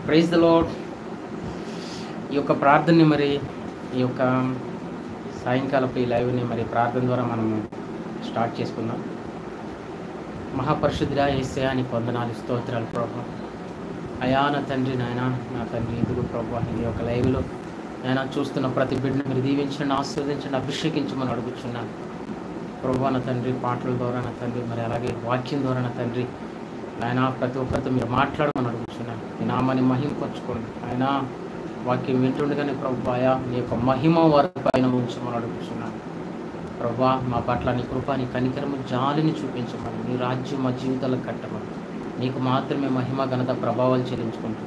Praise the lord. ఈ యొక్క ప్రార్థనని మరి ఈ యొక్క సాయంకాలపు ఈ లైవ్ని మరి ప్రార్థన ద్వారా మనము స్టార్ట్ చేసుకుందాం. మహాపరిశుద్ధుడా యేసయ్యా నీకు వందనాలు, స్తోత్రాలు ప్రభు. అయా నా తండ్రి, నాయన నా తండ్రి, ఇదిగో ప్రభు ఈ యొక్క లైవ్లో నేను చూస్తున్న ప్రతి బిడ్డను మీరు దీవించండి, ఆశీర్వదించండి, అభిషేకించమని అడుగుచున్నాను ప్రభు. నా తండ్రి పాటల ద్వారా నా తండ్రి, మరి అలాగే వాక్యం ద్వారా నా తండ్రి ఆయన ప్రతి ఒక్కరితో మీరు మాట్లాడమని అడుగుతున్నాను. ఈ నామాన్ని మహిమపరచుకోండి. ఆయన వాక్యం వింటుండగానే ప్రభు ఆయా నీ యొక్క మహిమ వారి పైన ఉంచమని అడుగుతున్నాను ప్రభా. మా పట్ల నీ కృప, నీ కనికరము, జాలిని చూపించమని, నీ రాజ్యం మా జీవితాలకు కట్టమని, నీకు మాత్రమే మహిమ, ఘనత, ప్రభావాలు చెల్లించుకుంటూ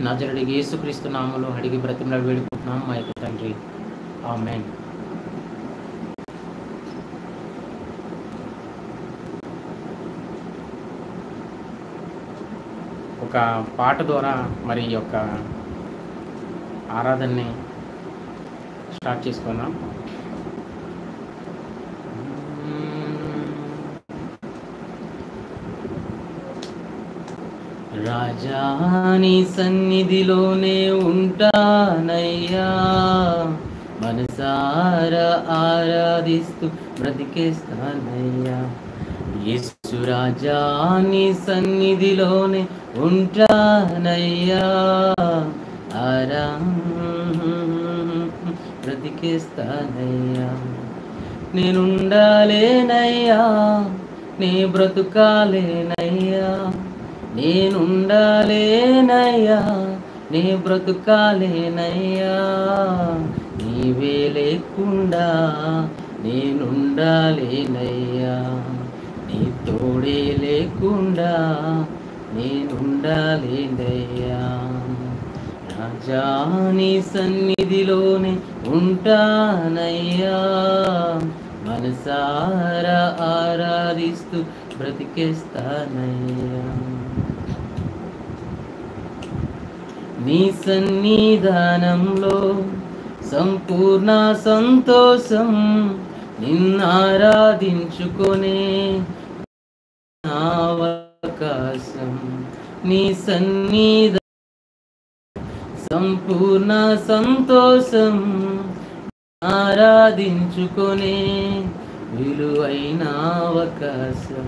నజరుడికి యేసుక్రీస్తు నామములో అడిగి బ్రతిమలాడి వేడుకుంటున్నాం మా యొక్క తండ్రి, ఆమేన్. ఒక పాట ద్వారా మరి ఈ యొక్క ఆరాధనని స్టార్ట్ చేసుకుందాం. రాజాని సన్నిధిలోనే ఉంటానయ్యా, మనసారా ఆరాధిస్తూ బ్రతికేస్తానయ్యా. యేసు రాజాని సన్నిధిలోనే ఉంటానయ్యా, బ్రతికేస్తానయ్యా. నేనుండాలేనయ్యా, నీ బ్రతుకాలేనయ్యా, నేనుండాలేనయ్యా, నీ బ్రతుకాలేనయ్యా. నీవే లేకుండా నేనుండాలేనయ్యా, నీ తోడే లేకుండా నేనుండాలేనయ్యా. రాజా నీ సన్నిధిలోనే ఉంటానయ్యా, మనసారా ఆరాధిస్తూ బ్రతికేస్తానయ్యా. నీ సన్నిధానంలో సంపూర్ణ సంతోషం, నిన్నారాధించుకొనే అవకాశం. నీ సన్నిధానం సంపూర్ణ సంతోషం, ఆరాధించుకొనే విలువైన అవకాశం.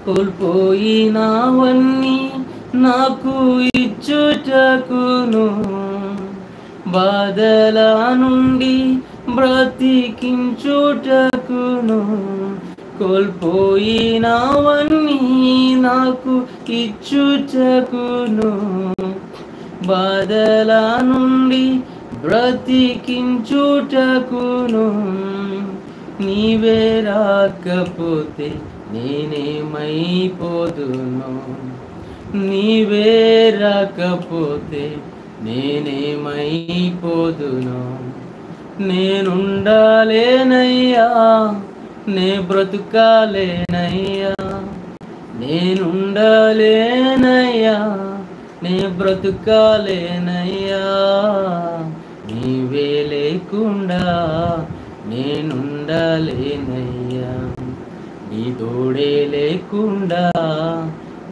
కోల్పోయినవన్నీ నాకు ఇచ్చుటకును, బాధల నుండి బ్రతికించుటకును. కోల్పోయినవన్నీ నాకు ఇచ్చుటకును, బాధల నుండి బ్రతికించుటకును. నీవే రాకపోతే నేనేమైపోదును, నీవే రాకపోతే నేనేమైపోదును. నేనుండాలేనయ్యా, నే బ్రతుకాలేనయ్యా, నేనుండాలేనయ్యా, నే బ్రతుకాలేనయ్యా. నీవే లేకుండా నేనుండాలేనయ్యా, నీ తోడే లేకుండా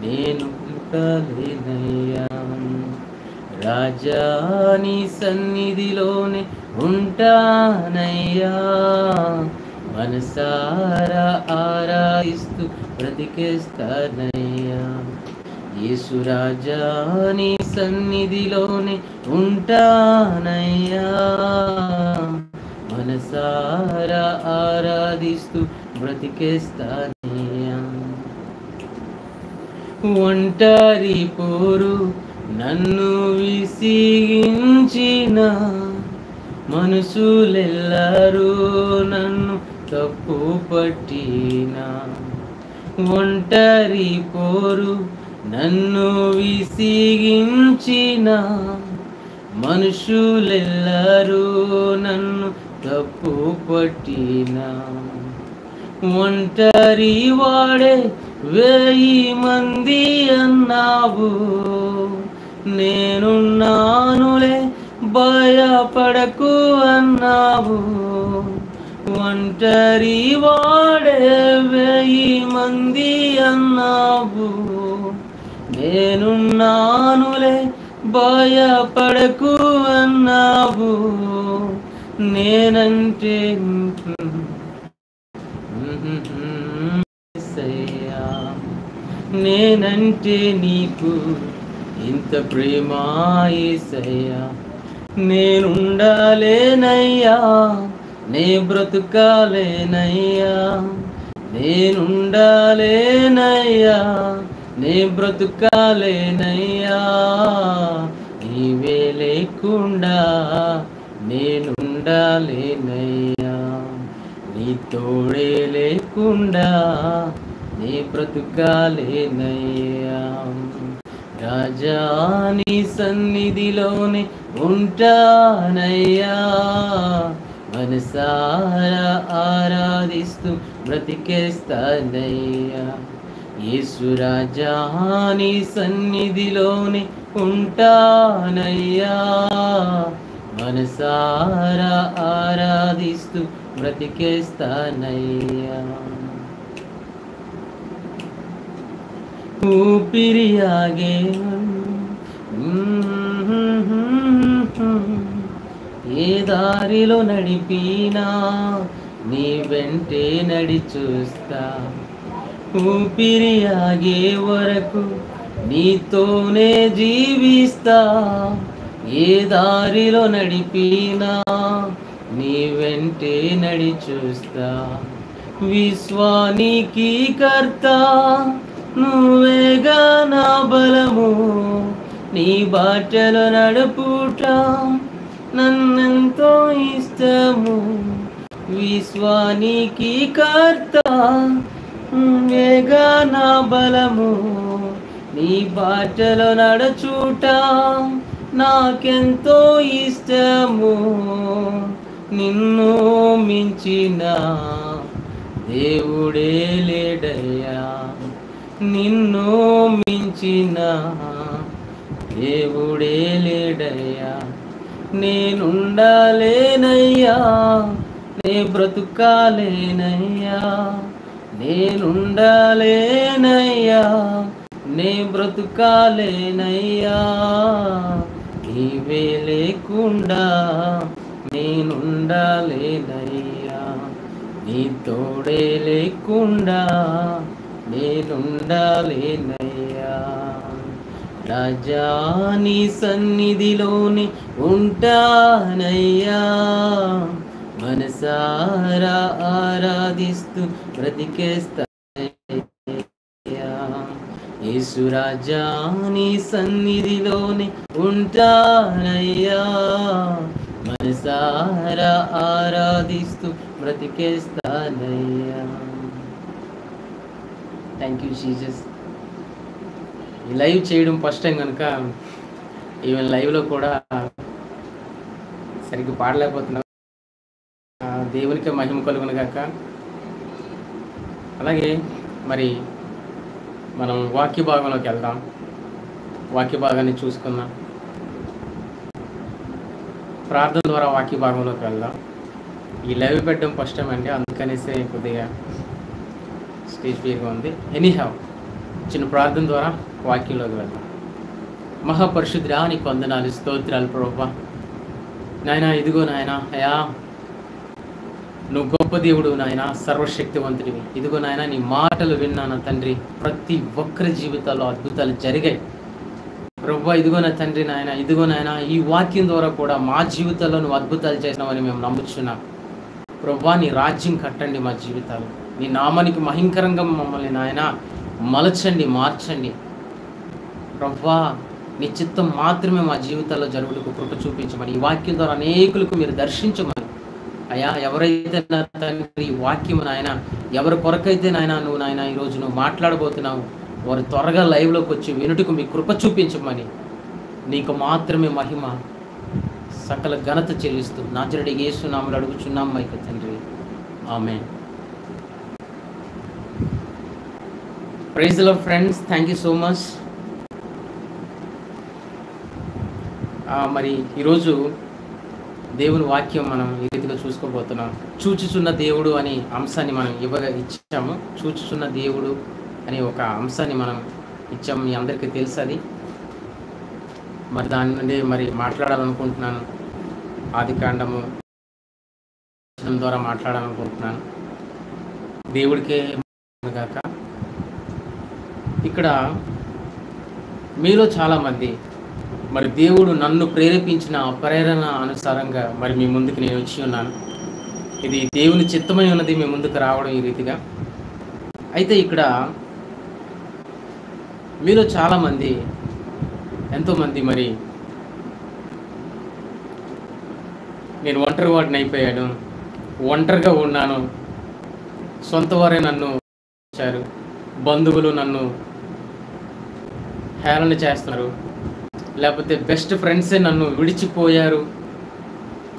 నేను ఉండలేనయ్యా. రాజా నీ సన్నిధిలోనే ఉంటానయ్యా, మనసారా ఆరాధిస్తూ బ్రతికేస్తానయ్యా. యేసు రాజా నీ సన్నిధిలోనే ఉంటానయ్యా, మనసారా ఆరాధిస్తూ బ్రతికేస్తానయ్యా. ఒంటరి పోరు నన్ను విసిగించిన, మనుషులెల్లరూ నన్ను తప్పు పట్టిన. ఒంటరి పోరు నన్ను విసిగించిన, మనుషులెల్లరూ నన్ను తప్పు పట్టిన. ఒంటరి వాడే 1000 మంది అన్నావు, నేనున్నానులే భయపడకు అన్నావు. ఒంటరి వాడే 1000 మంది అన్నావు, నేనున్నానులే భయపడకు అన్నావు, నేనంటే యేసయ్యా, నేనంటే నీకు ఇంత ప్రేమ యేసయ్యా, నేనుండాలేనయ్యా, నే బ్రతుకాలేనయ్యా, నేనుండాలేనయ్యా, నే బ్రతుకాలేనయ్యా, నీవే లేకుండా నేనుండాలేనయ్యా, నీ తోడే లేకుండా నే బ్రతుకాలేనయ్యా. రాజా నీ సన్నిధిలోనే ఉంటానయ్యా, మనసారా ఆరాధిస్తూ బ్రతికేస్తానయ్యా. యేసు రాజా నీ సన్నిధిలోనే ఉంటానయ్యా, మనసారా ఆరాధిస్తూ బ్రతికేస్తానయ్యా. ఊపిరియాగే ఏ దారిలో నడిపినా నీ వెంటే నడి చూస్తా, ఊపిరియాగే వరకు నీతోనే జీవిస్తా, ఏ దారిలో నడిపినా నీ వెంటే నడి చూస్తా, విశ్వానికి కర్త నువ్వేగా నా బలము, నీ బాటలో నడుపుట నన్నెంతో ఇష్టము, విశ్వానికి కర్త నువ్వేగా నా బలము, నీ బాటలో నడుచుట నాకెంతో ఇష్టము, నిన్ను మించిన దేవుడే లేడయ్యా, నిన్ను మించిన దేవుడే లేడయ్యా, నేనుండాలేనయ్యా, నే బ్రతుకాలేనయ్యా, నేనుండాలేనయ్యా, నే బ్రతుకాలేనయ్యా, నీవే లేకుండా నేనుండాలేనయ్యా, నీ తోడే లేకుండా నేనుండాలేనయ్యా. రాజా నీ సన్నిధిలోని ఉంటానయ్యా, మనసారా ఆరాధిస్తూ బ్రతికేస్తానయ్యా. యేసు రాజా నీ సన్నిధిలోని ఉంటానయ్యా, మనసారా ఆరాధిస్తూ బ్రతికేస్తానయ్యా. Thank you Jesus. ఈ లైవ్ చేయడం ఫస్ట్ టైం కనుక ఈవెన్ లైవ్లో కూడా సరిగ్గా పాడలేకపోతున్నాం. దేవునికి మహిమ కలుగును గాక. అలాగే మరి మనం వాక్య భాగంలోకి వెళ్దాం, వాక్య భాగాన్ని చూసుకుందాం, ప్రార్థన ద్వారా వాక్య భాగంలోకి వెళ్దాం. ఈ లైవ్ పెట్టడం ఫస్ట్ టైం అండి, అందుకనేసే కొద్దిగా స్టేజ్ ఫియర్గా ఉంది. ఎనీహావ్ చిన్న ప్రార్థన ద్వారా వాక్యంలోకి వెళ్దాం. మహాపరిశుద్ధుడా నీకు వందనాలు, స్తోత్రాలు ప్రభువా. నాయన ఇదిగో నాయన, అయా నువ్వు గొప్ప దేవుడు నాయన, సర్వశక్తివంతుడివి. ఇదిగో నాయన నీ మాటలు విన్నాను తండ్రి, ప్రతి ఒక్కరి జీవితాల్లో అద్భుతాలు జరిగాయి ప్రభువా. ఇదిగో నా తండ్రి నాయన, ఇదిగో నాయన ఈ వాక్యం ద్వారా కూడా మా జీవితాల్లో నువ్వు అద్భుతాలు చేసినావని మేము నమ్ముచున్నాం ప్రభువా. నీ రాజ్యం కట్టండి మా జీవితాలు, నీ నామానికి మహింకరంగా మమ్మల్ని నాయన మలచండి, మార్చండి ప్రభువా. నీ చిత్తం మాత్రమే మా జీవితాల్లో జరుగుటకు కృప చూపించమని, ఈ వాక్యం ద్వారా అనేకులకు మీరు దర్శించమని అయ్యా. ఎవరైతే నా తండ్రి ఈ వాక్యము నాయన ఎవరి కొరకైతే నాయన నువ్వు నాయన ఈరోజు నువ్వు మాట్లాడబోతున్నావు, వారు త్వరగా లైవ్లోకి వచ్చి వినుటకు మీ కృప చూపించమని, నీకు మాత్రమే మహిమ సకల ఘనత చెల్లిస్తూ నజరేయుడైన యేసు నామములో అడుగుచున్నాం మైక తండ్రి, amen. Praise the Lord friends, thank you so much. మరి ఈరోజు దేవుని వాక్యం మనం ఈ రీతిగా చూసుకోబోతున్నాం. చూచుచున్న దేవుడు అనే అంశాన్ని మనం ఇచ్చాము. చూచుచున్న దేవుడు అనే ఒక అంశాన్ని మనం ఇచ్చాము, మీ అందరికీ తెలుసు. అది మరి దాని నుండి మరి మాట్లాడాలనుకుంటున్నాను. ఆదికాండము ద్వారా మాట్లాడాలనుకుంటున్నాను. దేవుడికే గాక. ఇక్కడ మీలో చాలామంది మరి దేవుడు నన్ను ప్రేరేపించిన ప్రేరణ అనుసారంగా మరి మీ ముందుకు నేను వచ్చి ఉన్నాను. ఇది దేవుని చిత్తమై ఉన్నది మీ ముందుకు రావడం ఈ రీతిగా. అయితే ఇక్కడ మీలో చాలామంది ఎంతోమంది మరి నేను ఒంటరి వాడిని అయిపోయాను, ఒంటరిగా ఉన్నాను, సొంత వారే నన్ను ఇచ్చారు, బంధువులు నన్ను హేళన చేస్తున్నారు, లేకపోతే బెస్ట్ ఫ్రెండ్సే నన్ను విడిచిపోయారు,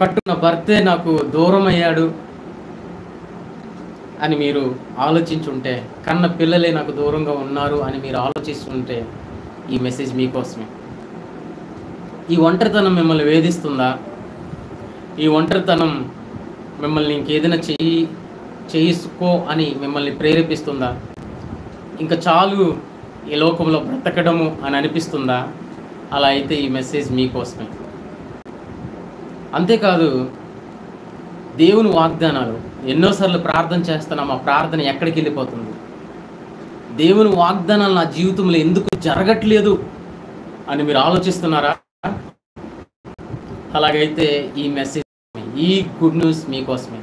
కట్టుకున్న భర్తే నాకు దూరం అయ్యాడు అని మీరు ఆలోచించుంటే, కన్న పిల్లలే నాకు దూరంగా ఉన్నారు అని మీరు ఆలోచిస్తుంటే ఈ మెసేజ్ మీకోసమే. ఈ ఒంటరితనం మిమ్మల్ని వేధిస్తుందా? ఈ ఒంటరితనం మిమ్మల్ని ఇంకేదైనా చేసుకో అని మిమ్మల్ని ప్రేరేపిస్తుందా? ఇంకా చాలు ఈ లోకంలో బ్రతకడము అని అనిపిస్తుందా? అలా అయితే ఈ మెసేజ్ మీకోసమే. అంతేకాదు, దేవుని వాగ్దానాలు ఎన్నోసార్లు ప్రార్థన చేస్తున్నాం, ఆ ప్రార్థన ఎక్కడికి వెళ్ళిపోతుంది? దేవుని వాగ్దానాలు నా జీవితంలో ఎందుకు జరగట్లేదు అని మీరు ఆలోచిస్తున్నారా? అలాగైతే ఈ మెసేజ్, ఈ గుడ్ న్యూస్ మీకోసమే.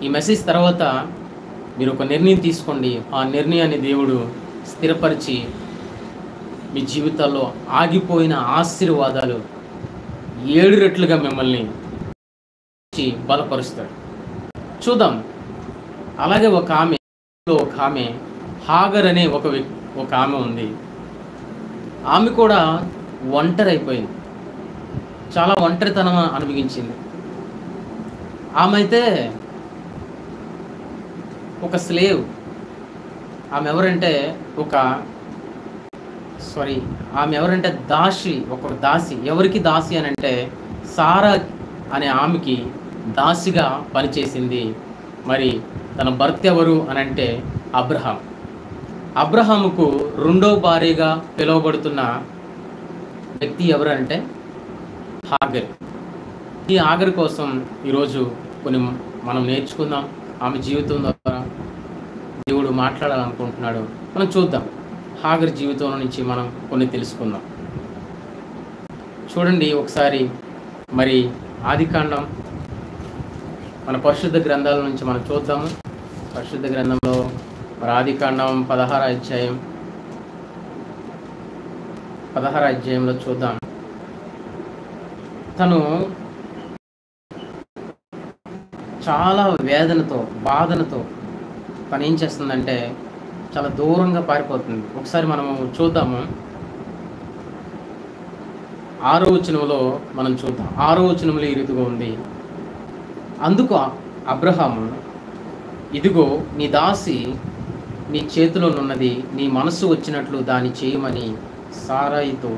ఈ మెసేజ్ తర్వాత మీరు ఒక నిర్ణయం తీసుకోండి. ఆ నిర్ణయాన్ని దేవుడు స్థిరపరిచి మీ జీవితాల్లో ఆగిపోయిన ఆశీర్వాదాలు 7 రెట్లుగా మిమ్మల్ని బలపరుస్తాడు. చూద్దాం. అలాగే ఒక ఆమె హాగర్ అనే ఒక ఆమె ఉంది. ఆమె కూడా ఒంటరి అయిపోయింది, చాలా ఒంటరితనం అనుభవించింది. ఆమె అయితే ఒక స్లేవ్. ఆమె ఎవరంటే దాసి, ఒక దాసి. ఎవరికి దాసి అని అంటే సారా అనే ఆమెకి దాసిగా పనిచేసింది. మరి తన భర్త ఎవరు అని అంటే అబ్రహాం. అబ్రహాముకు 2వ భార్యగా పిలువబడుతున్న వ్యక్తి ఎవరు అంటే హాగర్. ఈ హాగర్ కోసం ఈరోజు కొన్ని మనం నేర్చుకుందాం. ఆమె జీవితం ద్వారా దేవుడు మాట్లాడాలనుకుంటున్నాడు. మనం చూద్దాం. హాగర్ జీవితం నుంచి మనం కొన్ని తెలుసుకుందాం. చూడండి ఒకసారి. మరి ఆదికాండం మన పరిశుద్ధ గ్రంథాల నుంచి మనం చూద్దాము. పరిశుద్ధ గ్రంథంలో మరి ఆదికాండం 16వ అధ్యాయంలో చూద్దాం. తను చాలా వేదనతో, బాధనతో తను ఏం చేస్తుందంటే చాలా దూరంగా పారిపోతుంది. ఒకసారి మనము చూద్దాము. 6వ వచనంలో మనం చూద్దాం. 6వ వచనంలో ఈ రీతిగా ఉంది. అందుకు అబ్రహాము, ఇదిగో నీ దాసి నీ చేతిలోనున్నది, నీ మనస్సు వచ్చినట్లు దాన్ని చేయమని సారాయితో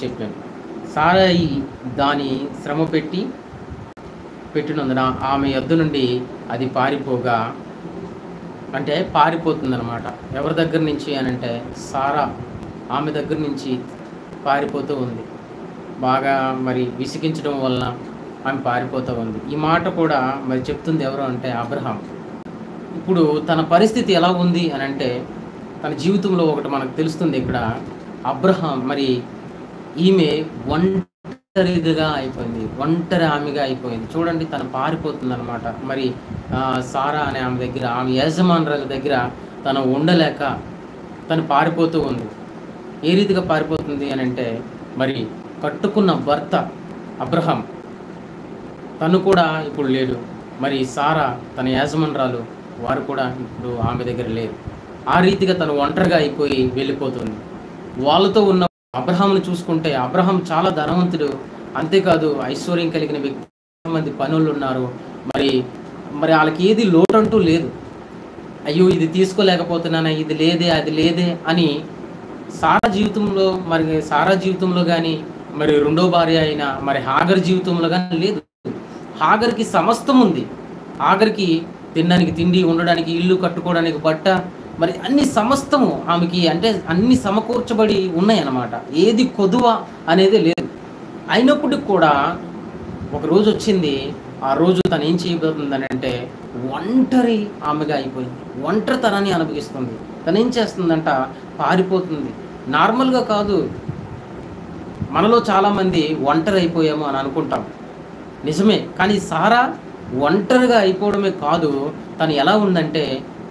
చెప్పాను. సారాయి దాని శ్రమ పెట్టినందున ఆమె యొద్ద నుండి అది పారిపోగా, అంటే పారిపోతుందన్నమాట. ఎవరి దగ్గర నుంచి అని అంటే సారా ఆమె దగ్గర నుంచి పారిపోతూ ఉంది. బాగా మరి విసిగించడం వలన ఆమె పారిపోతూ ఉంది. ఈ మాట కూడా మరి చెప్తుంది ఎవరు అంటే అబ్రహాం. ఇప్పుడు తన పరిస్థితి ఎలా ఉంది అని అంటే తన జీవితంలో ఒకటి మనకు తెలుస్తుంది. ఇక్కడ అబ్రహాం మరి ఈమె ఒంటరిగా అయిపోయింది, ఒంటరి ఆమెగా అయిపోయింది. చూడండి, తను పారిపోతుంది అనమాట. మరి సారా అనే ఆమె దగ్గర, ఆమె యజమానురాల దగ్గర తను ఉండలేక తను పారిపోతూ ఉంది. ఏ రీతిగా పారిపోతుంది అని అంటే మరి కట్టుకున్న భర్త అబ్రహాం తను కూడా ఇప్పుడు లేడు. మరి సారా తన యజమానురాలు వారు కూడా ఇప్పుడు ఆమె దగ్గర లేరు. ఆ రీతిగా తను ఒంటరిగా అయిపోయి వెళ్ళిపోతుంది. వాళ్ళతో ఉన్న అబ్రహాంను చూసుకుంటే అబ్రహాం చాలా ధనవంతుడు, అంతేకాదు ఐశ్వర్యం కలిగిన వ్యక్తి. మంది పనులు ఉన్నారు. మరి వాళ్ళకి ఏది లోటు అంటూ లేదు. అయ్యో ఇది తీసుకోలేకపోతున్నానా, ఇది లేదే, అది లేదే అని సారా జీవితంలో కానీ మరి 2వ భార్య అయిన మరి హాగర్ జీవితంలో కానీ లేదు. హాగర్కి సమస్తం ఉంది. హాగర్కి తినడానికి తిండి, ఉండడానికి ఇల్లు, కట్టుకోవడానికి బట్ట, మరి అన్ని సమస్తము ఆమెకి అంటే అన్ని సమకూర్చబడి ఉన్నాయన్నమాట. ఏది కొదువ అనేది లేదు. అయినప్పటికి కూడా ఒక రోజు వచ్చింది. ఆ రోజు తను ఏం చేయబోతుందని అంటే ఒంటరి ఆమెగా అయిపోయింది. ఒంటరితనాన్ని అనుభవిస్తుంది. తను ఏం చేస్తుందంట, పారిపోతుంది. నార్మల్గా కాదు, మనలో చాలామంది ఒంటరి అయిపోయాము అని అనుకుంటాం, నిజమే. కానీ సారా ఒంటరిగా అయిపోవడమే కాదు, తను ఎలా ఉందంటే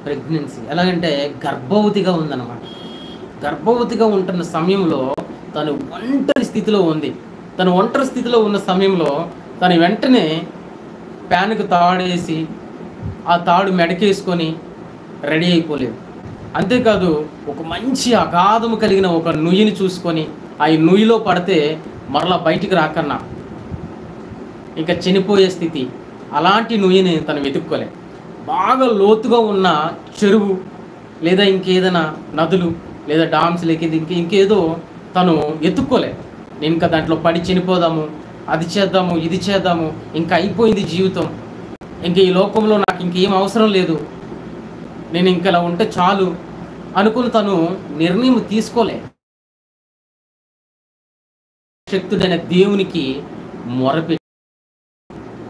ప్రెగ్నెన్సీ, ఎలాగంటే గర్భవతిగా ఉందన్నమాట. గర్భవతిగా ఉంటున్న సమయంలో తను ఒంటరి స్థితిలో ఉంది. తను ఒంటరి స్థితిలో ఉన్న సమయంలో తను వెంటనే ప్యాన్కు తాడేసి ఆ తాడు మెడకేసుకొని రెడీ అయిపోలేదు. అంతేకాదు ఒక మంచి అగాధము కలిగిన ఒక నుయ్యిని చూసుకొని ఆ నుయ్యిలో పడితే మరలా బయటికి రాకన్నా ఇంకా చనిపోయే స్థితి, అలాంటి నుయ్యిని తను వెతుక్కోలే. బాగా లోతుగా ఉన్న చెరువు లేదా ఇంకేదైనా నదులు లేదా డామ్స్ లేక ఇంకేదో తను ఎత్తుక్కోలే. నేను ఇంకా దాంట్లో పడి చనిపోదాము, అది చేద్దాము, ఇది చేద్దాము, ఇంకా అయిపోయింది జీవితం, ఇంక ఈ లోకంలో నాకు ఇంకేం అవసరం లేదు, నేను ఇంక ఇలా ఉంటే చాలు అనుకుని తను నిర్ణయం తీసుకోలే. శక్తుడైన దేవునికి మొరపెట్టి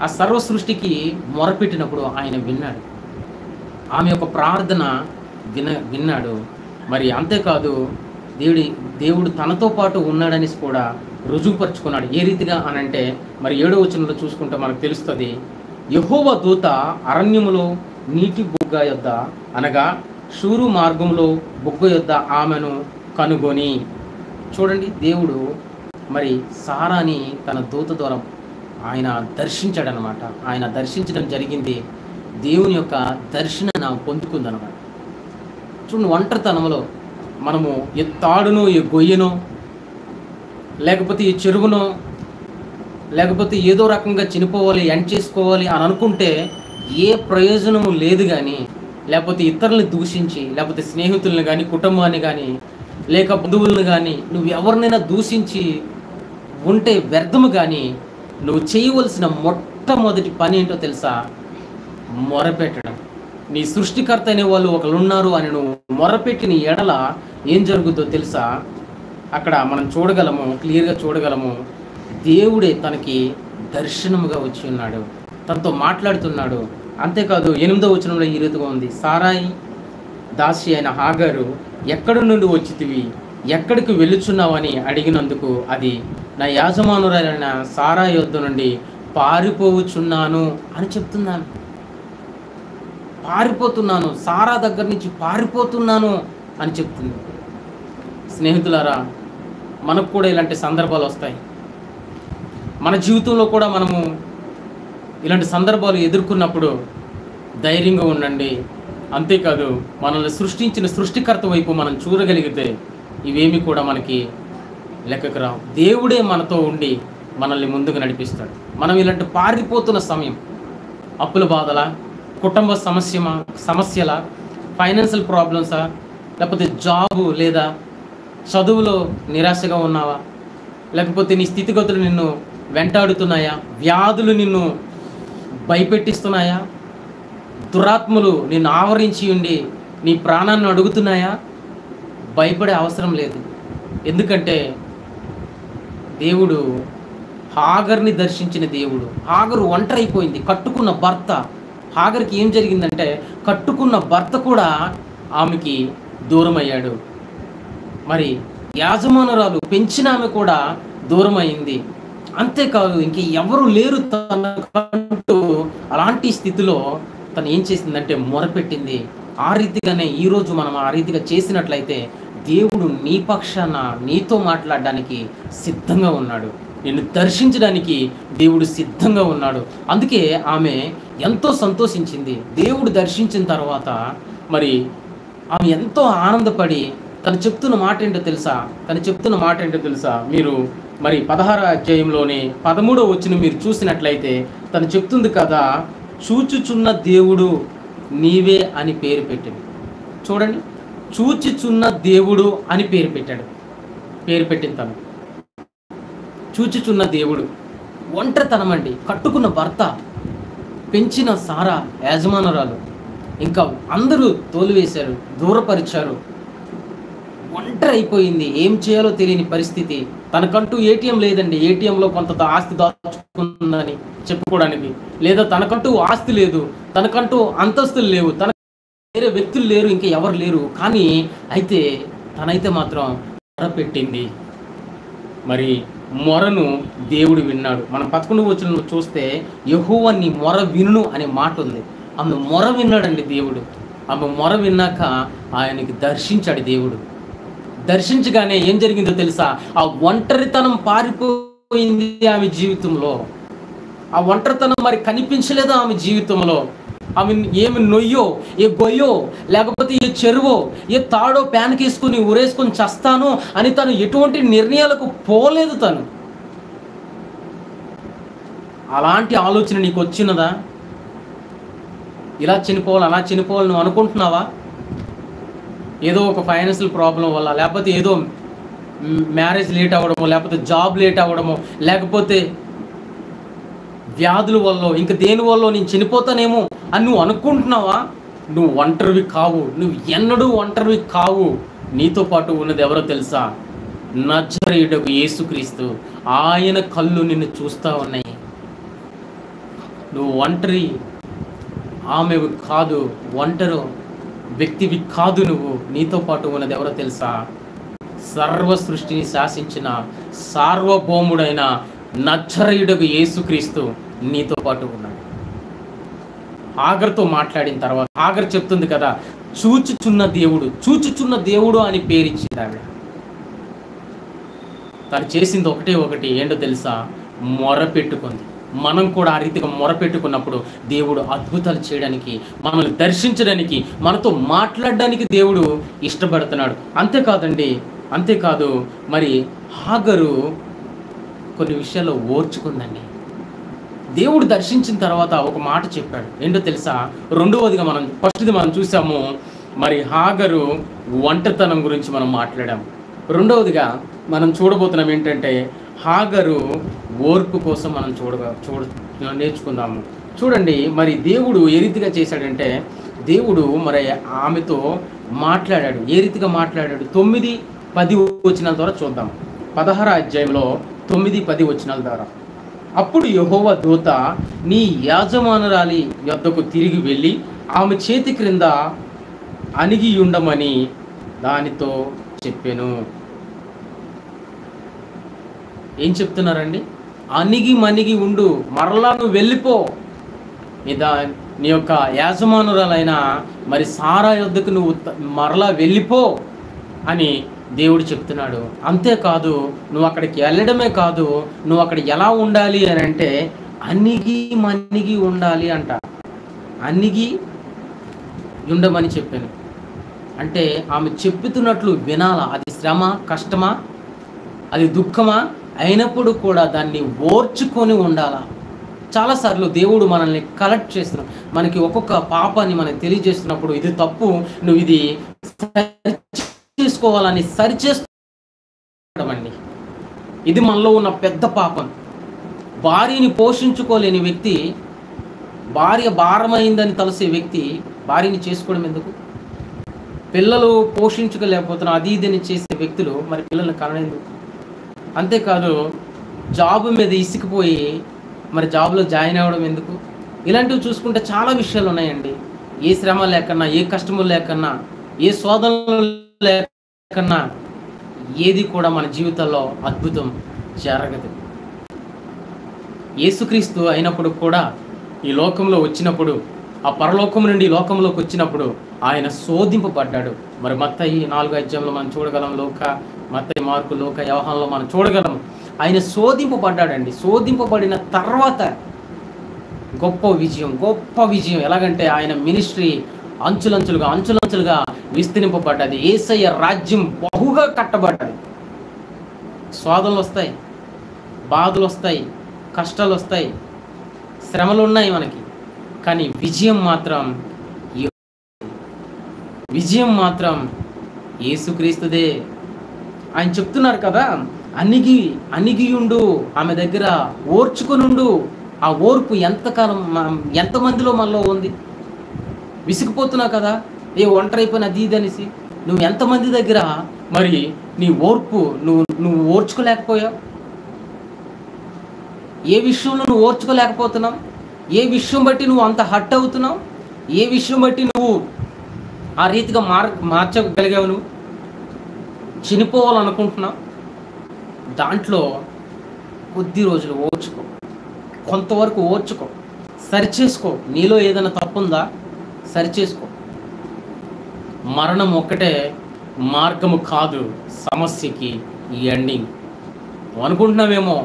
ఆ సర్వ సృష్టికి మొరపెట్టినప్పుడు ఆయన విన్నాడు. ఆమె యొక్క ప్రార్థన విన్నాడు. మరి అంతేకాదు, దేవుడు తనతో పాటు ఉన్నాడని కూడా రుజువుపరుచుకున్నాడు. ఏ రీతిగా అనంటే మరి 7వ వచనంలో చూసుకుంటే మనకు తెలుస్తుంది. యెహోవా దూత అరణ్యములో నీటి బుగ్గ యొద్ద అనగా షూరు మార్గంలో బుగ్గ యొద్ద ఆమెను కనుగొని. చూడండి, దేవుడు మరి సారాని తన దూత ద్వారా ఆయన దర్శించాడనమాట. ఆయన దర్శించడం జరిగింది. దేవుని యొక్క దర్శనం పొందుకుందనమాట. చూడండి, ఒంటరితనంలో మనము ఏ తాడునో ఏ గొయ్యనో లేకపోతే ఈ చెరువునో లేకపోతే ఏదో రకంగా చనిపోవాలి, ఎండ్ చేసుకోవాలి అని అనుకుంటే ఏ ప్రయోజనము లేదు. కానీ లేకపోతే ఇతరులను దూషించి లేకపోతే స్నేహితులను కానీ కుటుంబాన్ని కానీ లేక బంధువులను కానీ నువ్వు ఎవరినైనా దూషించి ఉంటే వ్యర్థము. కానీ నువ్వు చేయవలసిన మొట్టమొదటి పని ఏంటో తెలుసా? మొరపెట్టడం. నీ సృష్టికర్త అనే వాళ్ళు ఒకరు ఉన్నారు అని నువ్వు మొరపెట్టిన ఎడల ఏం జరుగుతుందో తెలుసా? అక్కడ మనం చూడగలము, క్లియర్గా చూడగలము. దేవుడే తనకి దర్శనముగా వచ్చి ఉన్నాడు, తనతో మాట్లాడుతున్నాడు. అంతేకాదు 8వ వచనంలో ఈ రీతిగా ఉంది. సారాయి దాసి అయిన హాగరు, ఎక్కడి నుండి వచ్చితివి, ఎక్కడికి వెళ్ళుచున్నావని అడిగినందుకు అది నా యాజమానురాలైన సారా యొద్ద నుండి పారిపోవచ్చున్నాను అని చెప్తున్నాను. పారిపోతున్నాను, సారా దగ్గర నుంచి పారిపోతున్నాను అని చెప్తుంది. స్నేహితులారా, మనకు కూడా ఇలాంటి సందర్భాలు వస్తాయి. మన జీవితంలో కూడా మనము ఇలాంటి సందర్భాలు ఎదుర్కొన్నప్పుడు ధైర్యంగా ఉండండి. అంతేకాదు, మనల్ని సృష్టించిన సృష్టికర్త వైపు మనం చూడగలిగితే ఇవేమి కూడా మనకి లెక్కకు రావు. దేవుడే మనతో ఉండి మనల్ని ముందుకు నడిపిస్తాడు. మనం ఇలాంటి పారిపోతున్న సమయం, అప్పుల బాధల, కుటుంబ సమస్యల, ఫైనాన్షియల్ ప్రాబ్లమ్సా, లేకపోతే జాబు లేదా చదువులో నిరాశగా ఉన్నావా, లేకపోతే నీ స్థితిగతులు నిన్ను వెంటాడుతున్నాయా, వ్యాధులు నిన్ను భయపెట్టిస్తున్నాయా, దురాత్మలు నిన్ను ఆవరించి ఉండి నీ ప్రాణాన్ని అడుగుతున్నాయా? భయపడే అవసరం లేదు. ఎందుకంటే దేవుడు హాగర్ని దర్శించిన దేవుడు. హాగరు ఒంటరి అయిపోయింది, కట్టుకున్న భర్త. హాగర్కి ఏం జరిగిందంటే కట్టుకున్న భర్త కూడా ఆమెకి దూరం అయ్యాడు. మరి యాజమానురాలు పెంచిన ఆమె కూడా దూరం అయింది. అంతేకాదు, ఇంక ఎవరు లేరు తనకంటూ. అలాంటి స్థితిలో తను ఏం చేసిందంటే మొరపెట్టింది. ఆ రీతిగానే ఈరోజు మనం ఆ రీతిగా చేసినట్లయితే దేవుడు నీ పక్షాన నీతో మాట్లాడడానికి సిద్ధంగా ఉన్నాడు. నిన్ను దర్శించడానికి దేవుడు సిద్ధంగా ఉన్నాడు. అందుకే ఆమె ఎంతో సంతోషించింది. దేవుడు దర్శించిన తర్వాత మరి ఆమె ఎంతో ఆనందపడి తను చెప్తున్న మాట ఏంటో తెలుసా? మీరు మరి 16వ అధ్యాయంలోని 13వ వచనం మీరు చూసినట్లయితే తను చెప్తుంది కదా, చూచుచున్న దేవుడు నీవే అని పేరు పెట్టాడు. చూడండి, చూచుచున్న దేవుడు అని పేరు పెట్టిన తను చూచుచున్న దేవుడు. ఒంటరితనం అండి, కట్టుకున్న భర్త, పెంచిన సారా యాజమానురాలు, ఇంకా అందరూ తోలివేశారు, దూరపరిచారు. ఒంటరి అయిపోయింది, ఏం చేయాలో తెలియని పరిస్థితి. తనకంటూ ఏటీఎం లేదండి, ఏటీఎంలో కొంత ఆస్తి దాచుకుందని చెప్పుకోవడానికి, లేదా తనకంటూ ఆస్తి లేదు, తనకంటూ అంతస్తులు లేవు, తన వేరే వ్యక్తులు లేరు, ఇంకా ఎవరు లేరు. కానీ అయితే తనైతే మాత్రం మొరపెట్టింది. మరి మొరను దేవుడు విన్నాడు. మనం 11 వచనంలో చూస్తే యెహోవా నీ మొర వినును అనే మాట ఉంది. ఆమె మొర విన్నాడండి దేవుడు. ఆమె మొర విన్నాక ఆయనకి దర్శించాడు దేవుడు. దర్శించగానే ఏం జరిగిందో తెలుసా? ఆ ఒంటరితనం పారిపోయింది ఆమె జీవితంలో. ఆ ఒంటరితనం మరి కనిపించలేదు ఆమె జీవితంలో. ఆమె ఏమి నొయ్యో, ఏ గొయ్యో, లేకపోతే ఏ చెరువో, ఏ తాడో ప్యాన్కేసుకుని ఊరేసుకొని చస్తాను అని తను ఎటువంటి నిర్ణయాలకు పోలేదు. తను అలాంటి ఆలోచన నీకు వచ్చినదా? ఇలా చనిపోవాలి, అలా చనిపోవాలి నువ్వు అనుకుంటున్నావా? ఏదో ఒక ఫైనాన్షియల్ ప్రాబ్లం వల్ల, లేకపోతే ఏదో మ్యారేజ్ లేట్ అవ్వడమో, లేకపోతే జాబ్ లేట్ అవ్వడమో, లేకపోతే వ్యాధుల వల్ల, ఇంకా దేని వల్ల నేను చనిపోతానేమో అని నువ్వు అనుకుంటున్నావా? నువ్వు ఒంటరివి కావు, నువ్వు ఎన్నడూ ఒంటరివి కావు. నీతో పాటు ఉన్నది ఎవరో తెలుసా? నజరేయుడగు యేసుక్రీస్తు. ఆయన కళ్ళు నిన్ను చూస్తూ ఉన్నాయి. నువ్వు ఒంటరి ఆమెవి కాదు, ఒంటరి వ్యక్తివి కాదు నువ్వు. నీతో పాటు ఉన్నది ఎవరో తెలుసా? సర్వ సృష్టిని శాసించిన సార్వభౌముడైన నజరేయుడగు యేసుక్రీస్తు నీతో పాటు ఉన్నాడు. హాగర్తో మాట్లాడిన తర్వాత హాగర్ చెప్తుంది కదా, చూచుచున్న దేవుడు, చూచుచున్న దేవుడు అని పేరిచ్చింది ఆవిడ. తను చేసింది ఒకటి ఏంటో తెలుసా? మొరపెట్టుకుంది. మనం కూడా ఆ రీతిగా మొరపెట్టుకున్నప్పుడు దేవుడు అద్భుతాలు చేయడానికి, మనల్ని దర్శించడానికి, మనతో మాట్లాడడానికి దేవుడు ఇష్టపడుతున్నాడు. అంతేకాదు మరి హాగరు కొన్ని విషయాల్లో ఓర్చుకుందండి. దేవుడు దర్శించిన తర్వాత ఒక మాట చెప్పాడు. ఏంటో తెలుసా? రెండవదిగా ఫస్ట్ది మనం చూసాము, మరి హాగరు ఒంటరితనం గురించి మనం మాట్లాడాము. రెండవదిగా మనం చూడబోతున్నాం ఏంటంటే హాగరు ఓర్పు కోసం మనం నేర్చుకుందాము. చూడండి, మరి దేవుడు ఏ రీతిగా చేశాడంటే, దేవుడు మరి ఆమెతో మాట్లాడాడు. ఏ రీతిగా మాట్లాడాడు? 9-10 వచనాల ద్వారా చూద్దాం. 16వ అధ్యాయంలో 9-10 వచనాల ద్వారా. అప్పుడు యెహోవా దూత నీ యాజమానురాలి యొద్దకు తిరిగి వెళ్ళి ఆమె చేతి క్రింద అణిగి ఉండమని దానితో చెప్పెను. ఏం చెప్తున్నారండి? అణిగి మణిగి ఉండు, మరలా నువ్వు వెళ్ళిపో, నీ యొక్క యాజమానురాలైన మరి సారా యొద్దకు నువ్వు మరలా వెళ్ళిపో అని దేవుడు చెప్తున్నాడు. అంతేకాదు, నువ్వు అక్కడికి వెళ్ళడమే కాదు, నువ్వు అక్కడ ఎలా ఉండాలి అని అంటే అణిగి మణిగి ఉండాలి అంట. అణిగి ఉండమని చెప్పాను అంటే ఆమె చెప్పుతున్నట్లు వినాలా. అది శ్రమ, కష్టమా, అది దుఃఖమా అయినప్పుడు కూడా దాన్ని ఓర్చుకొని ఉండాలా. చాలాసార్లు దేవుడు మనల్ని కలెక్ట్ చేస్తున్నాం, మనకి ఒక్కొక్క పాపాన్ని మనకి తెలియజేస్తున్నప్పుడు ఇది తప్పు, నువ్వు ఇది చేసుకోవాలని సరిచేసుకోవడమండి. ఇది మనలో ఉన్న పెద్ద పాపం. భార్యని పోషించుకోలేని వ్యక్తి, భార్య భారమైందని తలసే వ్యక్తి భార్యని చేసుకోవడం ఎందుకు? పిల్లలు పోషించుకోలేకపోతున్నా అది ఇదని చేసే వ్యక్తులు మరి పిల్లల్ని కనడెందుకు? అంతేకాదు, జాబ్ మీద ఇసికిపోయి మరి జాబ్లో జాయిన్ అవ్వడం ఎందుకు? ఇలాంటివి చూసుకుంటే చాలా విషయాలు ఉన్నాయండి. ఏ శ్రమ లేకన్నా, ఏ కష్టములు లేకన్నా, ఏ శోధనలు లేకన్నా ఏది కూడా మన జీవితంలో అద్భుతం జరగదు. యేసుక్రీస్తు అయినప్పుడు కూడా ఈ లోకంలో వచ్చినప్పుడు, ఆ పరలోకం నుండి ఈ లోకంలోకి వచ్చినప్పుడు ఆయన శోధింపబడ్డాడు. మరి మత్తయి 4వ అధ్యాయంలో మనం చూడగలం, మత్తయి, మార్కు, లూకా, యోహానులో మనం చూడగలం. ఆయన శోధింపబడ్డాడండి. శోధింపబడిన తర్వాత గొప్ప విజయం. ఎలాగంటే ఆయన మినిస్ట్రీ అంచులంచులుగా విస్తరింపబడ్డది. యేసయ్య రాజ్యం బహుగా కట్టబడ్డది. శోధనలు వస్తాయి, బాధలు వస్తాయి, కష్టాలు వస్తాయి, శ్రమలు ఉన్నాయి మనకి. కానీ విజయం మాత్రం యేసుక్రీస్తుదే. ఆయన చెప్తున్నారు కదా, అణిగియుండు, ఆమె దగ్గర ఓర్చుకొనుండు. ఆ ఓర్పు ఎంతకాలం, ఎంతమందిలో మనలో ఉంది? విసిగిపోతున్నావు కదా, ఏ ఒంటరి అయిపోయిన అది ఇది అనేసి. నువ్వు ఎంతమంది దగ్గర మరి నీ ఓర్పు నువ్వు ఓర్చుకోలేకపోయావు? ఏ విషయంలో నువ్వు ఓర్చుకోలేకపోతున్నావు? ఏ విషయం బట్టి నువ్వు అంత హర్ట్ అవుతున్నావు? ఏ విషయం బట్టి నువ్వు ఆ రీతిగా మార్చగలిగావు? నువ్వు చనిపోవాలనుకుంటున్నావు? దాంట్లో కొద్ది రోజులు ఓర్చుకో, కొంతవరకు ఓర్చుకో, సరిచేసుకో. నీలో ఏదైనా తప్పుందా సరిచేసుకో. మరణం ఒక్కటే మార్గము కాదు సమస్యకి ఈ ఎండింగ్. అనుకుంటున్నావేమో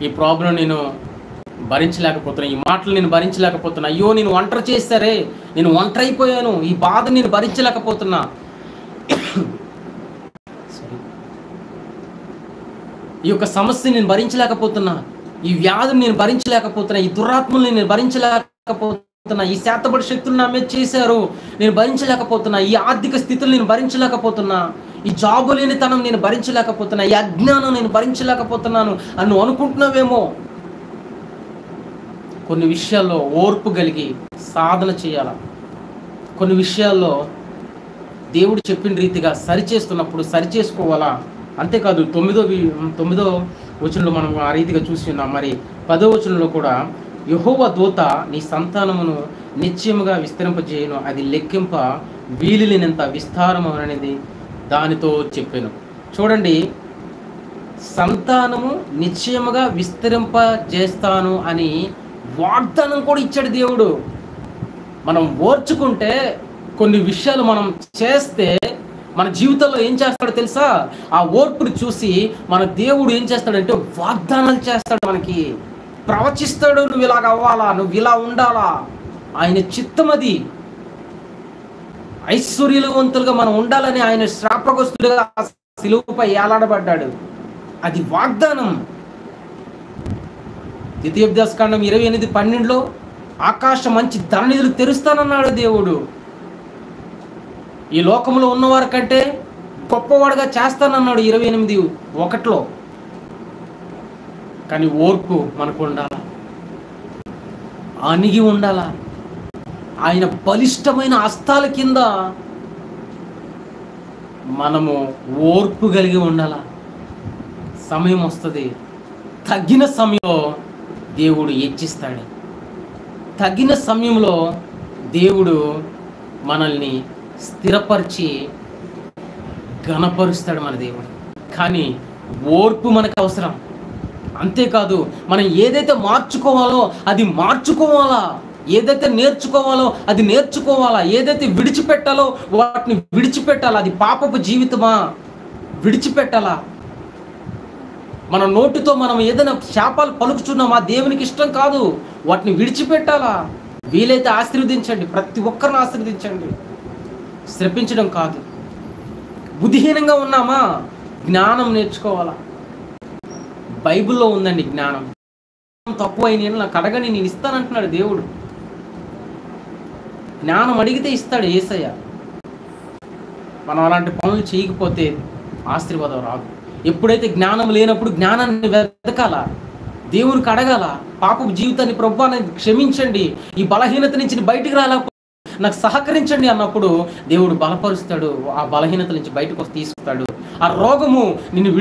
ఈ ప్రాబ్లం నేను భరించలేకపోతున్నా, ఈ మాటలు నేను భరించలేకపోతున్నా, అయ్యో నేను ఒంటరి చేస్తారే, నేను ఒంటరి అయిపోయాను, ఈ బాధ నేను భరించలేకపోతున్నా, ఈ యొక్క సమస్య నేను భరించలేకపోతున్నా, ఈ వ్యాధిని నేను భరించలేకపోతున్నా, ఈ దురాత్మల్ని నేను భరించలేకపోతున్నా, ఈ శాతబడి శక్తులు నా మీద చేశారు నేను భరించలేకపోతున్నా, ఈ ఆర్థిక స్థితులు నేను భరించలేకపోతున్నా, ఈ జాబు లేనితనం నేను భరించలేకపోతున్నా, ఈ అజ్ఞానం నేను భరించలేకపోతున్నాను అని నువ్వు అనుకుంటున్నావేమో. కొన్ని విషయాల్లో ఓర్పు కలిగి సాధన చేయాల. కొన్ని విషయాల్లో దేవుడు చెప్పిన రీతిగా సరిచేస్తున్నప్పుడు సరిచేసుకోవాలా. అంతేకాదు 9వ వచనంలో మనం ఆ రీతిగా చూసి ఉన్నాం. మరి 10వ వచనంలో కూడా యెహోవా దూత నీ సంతానమును నిశ్చయముగా విస్తరింపజేయను, అది లెక్కింప వీలులేనంత విస్తారము అనేది దానితో చెప్పాను. చూడండి, సంతానము నిశ్చయముగా విస్తరింపజేస్తాను అని వాగ్దానం కూడా ఇచ్చాడు దేవుడు. మనం ఓర్చుకుంటే, కొన్ని విషయాలు మనం చేస్తే మన జీవితంలో ఏం చేస్తాడో తెలుసా? ఆ ఓర్పును చూసి మన దేవుడు ఏం చేస్తాడంటే వాగ్దానాలు చేస్తాడు, మనకి ప్రవచిస్తాడు. నువ్వు ఇలాగ అవ్వాలా, నువ్వు ఇలా ఉండాలా, ఆయన చిత్తం అది. ఐశ్వర్యవంతులుగా మనం ఉండాలని ఆయన శ్రాపగ్రస్తుడిగా శిలువపై ఏలాడబడ్డాడు. అది వాగ్దానం. ద్వితీయోపదేశకాండం 28:12 ఆకాశం మంచి ధననిధులు తెరుస్తానన్నాడు దేవుడు. ఈ లోకంలో ఉన్నవారి కంటే గొప్పవాడుగా చేస్తానన్నాడు 28:1. కానీ ఓర్పు మనకు ఉండాలా, అణిగి ఉండాలా. ఆయన బలిష్టమైన హస్తాల కింద మనము ఓర్పు కలిగి ఉండాలా. సమయం వస్తుంది, తగిన సమయంలో దేవుడు హెచ్చిస్తాడు. తగిన సమయంలో దేవుడు మనల్ని స్థిరపరిచి ఘనపరుస్తాడు మన దేవుడు. కానీ ఓర్పు మనకు అవసరం. అంతేకాదు, మనం ఏదైతే మార్చుకోవాలో అది మార్చుకోవాలా, ఏదైతే నేర్చుకోవాలో అది నేర్చుకోవాలా, ఏదైతే విడిచిపెట్టాలో వాటిని విడిచిపెట్టాలా. అది పాపపు జీవితమా, విడిచిపెట్టాలా. మన నోటితో మనం ఏదైనా శాపాలు పలుకుతున్నామా, దేవునికి ఇష్టం కాదు, వాటిని విడిచిపెట్టాలా. వీలైతే ఆశీర్వదించండి, ప్రతి ఒక్కరిని ఆశీర్వదించండి, శ్రపించడం కాదు. బుద్ధిహీనంగా ఉన్నామా, జ్ఞానం నేర్చుకోవాలా. బైబిల్లో ఉందండి జ్ఞానం. తక్కువైన నాకు అడగని నేను ఇస్తానంటున్నాడు దేవుడు. జ్ఞానం అడిగితే ఇస్తాడు యేసయ్య. మనం అలాంటి పనులు చేయకపోతే ఆశీర్వాదం రాదు. ఎప్పుడైతే జ్ఞానం లేనప్పుడు జ్ఞానాన్ని వెతకాల, దేవునికి అడగాల. పాపపు జీవితాన్ని ప్రభువా క్షమించండి, ఈ బలహీనత నుంచి బయటికి రాలేకపోతే నాకు సహకరించండి అన్నప్పుడు దేవుడు బలపరుస్తాడు. ఆ బలహీనత నుంచి బయటకు వస్తే తీసుకుతాడు. ఆ రోగము నిన్ను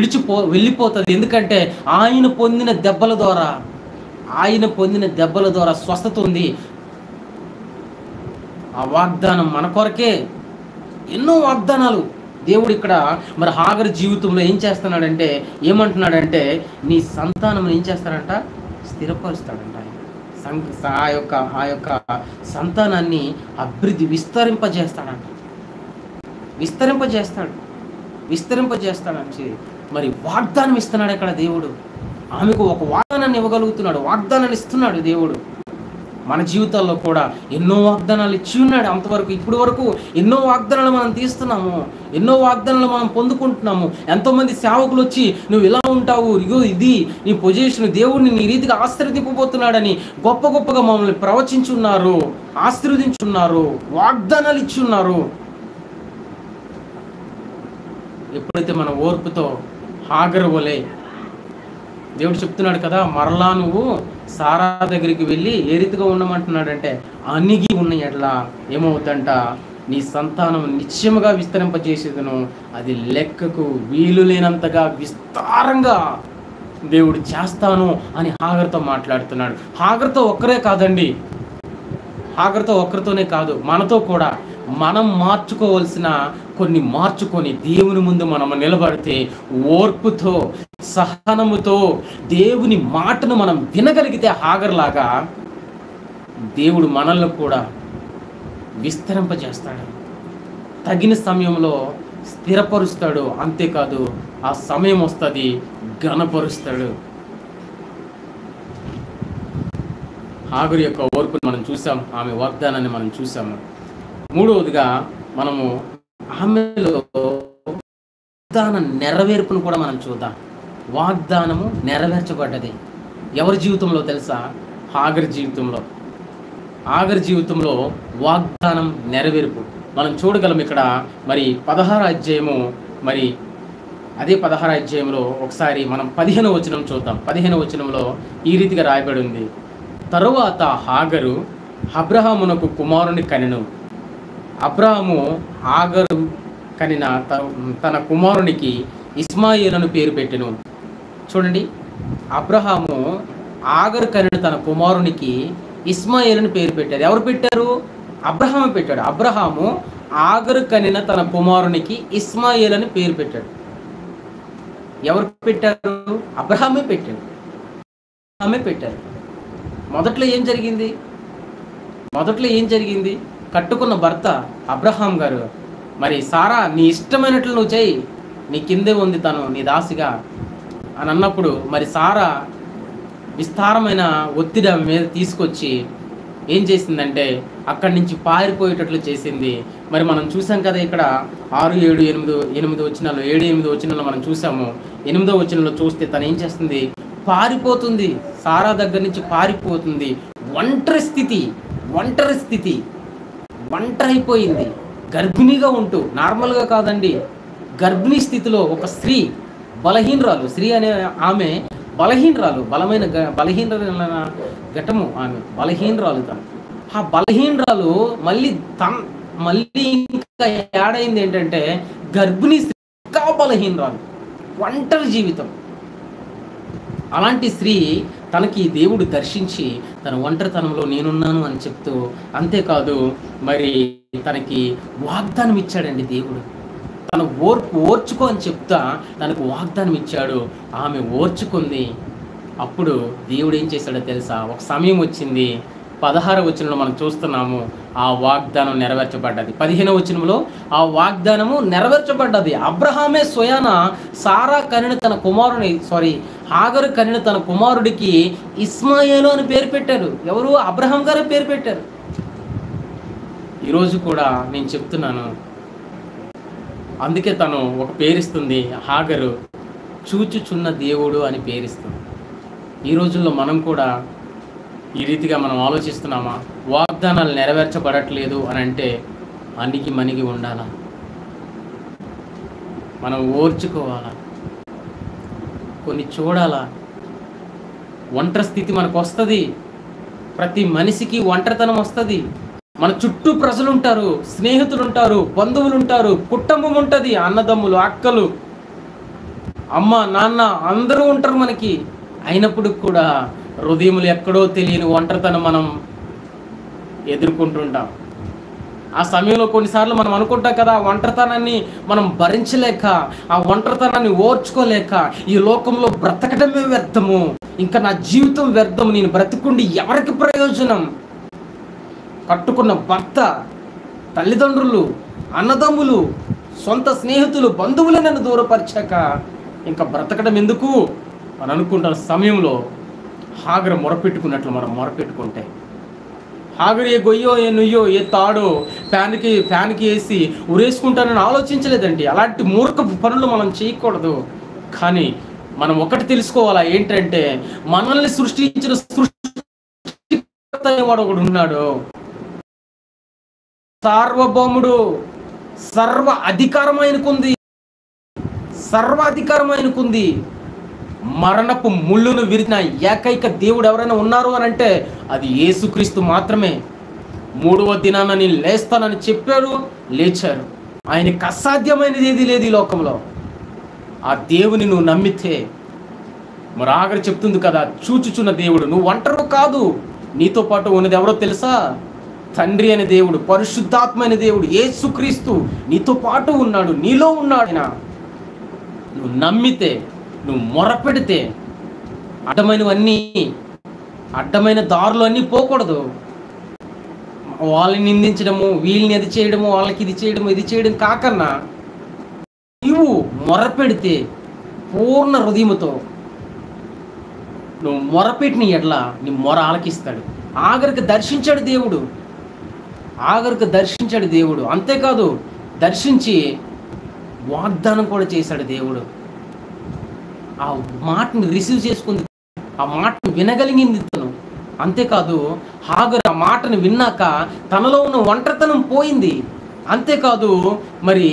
వెళ్ళిపోతుంది. ఎందుకంటే ఆయన పొందిన దెబ్బల ద్వారా స్వస్థత ఉంది. ఆ వాగ్దానం మన కొరకే. ఎన్నో వాగ్దానాలు దేవుడు ఇక్కడ మరి హాగరు జీవితంలో ఏం చేస్తున్నాడంటే, ఏమంటున్నాడంటే నీ సంతానం ఏం చేస్తాడంట, స్థిరపరుస్తాడంట. ఆ యొక్క సంతానాన్ని అభివృద్ధి విస్తరింపజేస్తాడని మరి వాగ్దానం ఇస్తున్నాడు ఇక్కడ దేవుడు. ఆమెకు ఒక వాగ్దానాన్ని ఇవ్వగలుగుతున్నాడు, వాగ్దానాన్ని ఇస్తున్నాడు దేవుడు. మన జీవితాల్లో కూడా ఎన్నో వాగ్దానాలు ఇచ్చి ఉన్నాడు. అంతవరకు ఇప్పటి వరకు ఎన్నో వాగ్దానాలు మనం తీస్తున్నాము, ఎన్నో వాగ్దానాలు మనం పొందుకుంటున్నాము. ఎంతోమంది సేవకులు వచ్చి నువ్వు ఇలా ఉంటావు, ఇగో ఇది నీ పొజిషన్, దేవుడిని నీ రీతిగా ఆశీర్వదింపబోతున్నాడని గొప్పగా మమ్మల్ని ప్రవచించున్నారు, ఆశీర్వదించున్నారు, వాగ్దానాలు ఇచ్చి ఉన్నారు. ఎప్పుడైతే మన ఓర్పుతో హాగరు వలె దేవుడు చెప్తున్నాడు కదా, మరలా నువ్వు సారా దగ్గరికి వెళ్ళి ఏ రీతిగా ఉండమంటున్నాడంటే, అణిగి ఉన్న ఎట్లా ఏమవుతుందంట, నీ సంతానం నిశ్చయముగా విస్తరింపజేసేదను, అది లెక్కకు వీలు లేనంతగా విస్తారంగా దేవుడు చేస్తాను అని హాగర్తో మాట్లాడుతున్నాడు. హాగర్తో ఒక్కరే కాదండి, హాగర్తో ఒక్కరితోనే కాదు, మనతో కూడా మనం మార్చుకోవాల్సిన కొన్ని మార్చుకొని దేవుని ముందు మనం నిలబడితే ఓర్పుతో సహనముతో దేవుని మాటను మనం వినగలిగితే హాగర్లాగా దేవుడు మనల్ని కూడా విస్తరింపజేస్తాడు, తగిన సమయంలో స్థిరపరుస్తాడు. అంతేకాదు ఆ సమయం వస్తుంది ఘనపరుస్తాడు. హాగరు యొక్క ఓర్పును మనం చూసాం, ఆమె వాగ్దానాన్ని మనం చూసాము. మూడవదిగా మనము ఆమెలో వాగ్దాన నెరవేర్పును కూడా మనం చూద్దాం. వాగ్దానము నెరవేర్చబడ్డది ఎవరి జీవితంలో తెలుసా? హాగరు జీవితంలో. హాగరు జీవితంలో వాగ్దానం నెరవేర్పు మనం చూడగలం. ఇక్కడ మరి 16వ అధ్యాయము, మరి అదే 16వ అధ్యాయంలో ఒకసారి మనం 15వ వచనం చూద్దాం. 15వ వచనంలో ఈ రీతిగా రాయబడి ఉంది, తరువాత హాగరు అబ్రహామునకు కుమారుని కనెను. అబ్రహాము హాగరు కనిన తన కుమారునికి ఇస్మాయిలను పేరు పెట్టెను. చూడండి, అబ్రహాము హాగరు కనిన తన కుమారునికి ఇస్మాయిలను పేరు పెట్టారు. ఎవరు పెట్టారు? అబ్రహాము పెట్టాడు. అబ్రహాము హాగరు కనిన తన కుమారునికి ఇస్మాయిల్ అని పేరు పెట్టాడు. ఎవరు పెట్టారు? అబ్రహామే పెట్టాడు. ఆమె పెట్టారు. మొదట్లో ఏం జరిగింది? కట్టుకున్న భర్త అబ్రహాం గారు, మరి సారా నీ ఇష్టమైనట్లు నువ్వు చేయి, నీ కిందే ఉంది తను నీ దాసిగా అని అన్నప్పుడు, మరి సారా విస్తారమైన ఒత్తిడి ఆమె మీద తీసుకొచ్చి ఏం చేసిందంటే అక్కడి నుంచి పారిపోయేటట్లు చేసింది. మరి మనం చూసాం కదా, ఇక్కడ 6, 7, 8 వచనాలు, 7, 8 వచనాలు మనం చూసాము. 8వ వచనంలో చూస్తే తను ఏం చేస్తుంది? పారిపోతుంది. సారా దగ్గర నుంచి పారిపోతుంది. ఒంటరి స్థితి, ఒంటరి అయిపోయింది. గర్భిణిగా ఉంటూ, నార్మల్గా కాదండి, గర్భిణీ స్థితిలో ఒక స్త్రీ, బలహీనరాలు, స్త్రీ అనే ఆమె బలహీనరాలు, బలహీనరాలు ఘటము ఆమె, బలహీనరాలు తను. ఆ బలహీనరాలు మళ్ళీ ఇంకా యాడైంది ఏంటంటే, గర్భిణీ స్త్రీ ఇంకా బలహీనరాలు, ఒంటరి జీవితం. అలాంటి స్త్రీ తనకి దేవుడు దర్శించి తన ఒంటరితనంలో నేనున్నాను అని చెప్తూ, అంతేకాదు మరి తనకి వాగ్దానం ఇచ్చాడండి దేవుడు. తన ఓర్చుకో అని చెప్తా తనకు వాగ్దానం ఇచ్చాడు. ఆమె ఓర్చుకుంది. అప్పుడు దేవుడు ఏం చేశాడో తెలుసా? ఒక సమయం వచ్చింది. 16వ వచనంలో మనం చూస్తున్నాము, ఆ వాగ్దానం నెరవేర్చబడ్డది. 15వ వచనంలో ఆ వాగ్దానము నెరవేర్చబడ్డది. అబ్రహామే స్వయాన సారా కనిన తన కుమారుని హాగరు కనిన తన కుమారుడికి ఇస్మాయేలు అని పేరు పెట్టారు. ఎవరు? అబ్రహాం గారు పేరు పెట్టారు. ఈరోజు కూడా నేను చెప్తున్నాను, అందుకే తను ఒక పేరిస్తుంది, హాగరు చూచుచున్న దేవుడు అని పేరిస్తుంది. ఈ రోజుల్లో మనం కూడా ఈ రీతిగా మనం ఆలోచిస్తున్నామా? వాగ్దానాలు నెరవేర్చబడట్లేదు అని అంటే మనిగి ఉండాలా? మనం ఓర్చుకోవాలా? కొన్ని చూడాలా? ఒంటరి స్థితి మనకు వస్తుంది. ప్రతి మనిషికి ఒంటరితనం వస్తుంది. మన చుట్టూ ప్రజలు ఉంటారు, స్నేహితులు ఉంటారు, బంధువులు ఉంటారు, కుటుంబం ఉంటుంది, అన్నదమ్ములు, అక్కలు, అమ్మ, నాన్న అందరూ ఉంటారు మనకి. అయినప్పుడు కూడా హృదయములు ఎక్కడో తెలియని ఒంటరితనం మనం ఎదుర్కొంటుంటాం. ఆ సమయంలో కొన్నిసార్లు మనం అనుకుంటాం కదా, ఒంటరితనాన్ని మనం భరించలేక, ఆ ఒంటరితనాన్ని ఓర్చుకోలేక, ఈ లోకంలో బ్రతకడమే వ్యర్థము, ఇంకా నా జీవితం వ్యర్థము, నేను బ్రతుకుండి ఎవరికి ప్రయోజనం? కట్టుకున్న భర్త, తల్లిదండ్రులు, అన్నదమ్ములు, సొంత స్నేహితులు, బంధువులు నన్ను దూరపరిచాక ఇంకా బ్రతకడం ఎందుకు అని అనుకుంటున్న సమయంలో హాగరు మొరపెట్టుకున్నట్లు మనం మొరపెట్టుకుంటే, హాగరు ఏ గొయ్యో, ఏ నుయ్యో, ఏ తాడో ఫ్యాన్కి వేసి ఉరేసుకుంటానని ఆలోచించలేదండి. అలాంటి మూర్ఖ పనులు మనం చేయకూడదు. కానీ మనం ఒకటి తెలుసుకోవాలా, ఏంటంటే మనల్ని సృష్టించిన సృష్టికర్త వాడు ఒకడు ఉన్నాడు. సార్వభౌముడు, సర్వ అధికారం ఆయనకుంది. మరణపు ముళ్ళును విరిచిన ఏకైక దేవుడు ఎవరైనా ఉన్నారు అని అంటే అది యేసుక్రీస్తు మాత్రమే. 3వ దినాన నేను లేస్తానని చెప్పారు, లేచారు. ఆయనకి అసాధ్యమైనది ఏది లేదు ఈ లోకంలో. ఆ దేవుని నువ్వు నమ్మితే, మరి ఆఖరి చెప్తుంది కదా, చూచుచున్న దేవుడు. నువ్వు ఒంటరి కాదు, నీతో పాటు ఉన్నది ఎవరో తెలుసా? తండ్రి అనే దేవుడు, పరిశుద్ధాత్మ అనే దేవుడు, యేసుక్రీస్తు నీతో పాటు ఉన్నాడు, నీలో ఉన్నాడు. ఆయన నువ్వు నమ్మితే, నువ్వు మొరపెడితే, అడ్డమైన దారులు అన్నీ పోకూడదు. వాళ్ళని నిందించడము, వీళ్ళని అది చేయడము, వాళ్ళకి ఇది చేయడం కాకన్నా నువ్వు మొరపెడితే పూర్ణ హృదయముతో నువ్వు మొరపెట్టిన ఎడ్ల నీ మొర ఆలకిస్తాడు. ఆఖరికి దర్శించాడు దేవుడు. అంతేకాదు, దర్శించి వాగ్దానం కూడా చేశాడు దేవుడు. ఆ మాటను రిసీవ్ చేసుకుంది, ఆ మాటను వినగలిగింది తను. అంతేకాదు, హాగరు ఆ మాటను విన్నాక తనలో ఉన్న ఒంటరితనం పోయింది. అంతేకాదు, మరి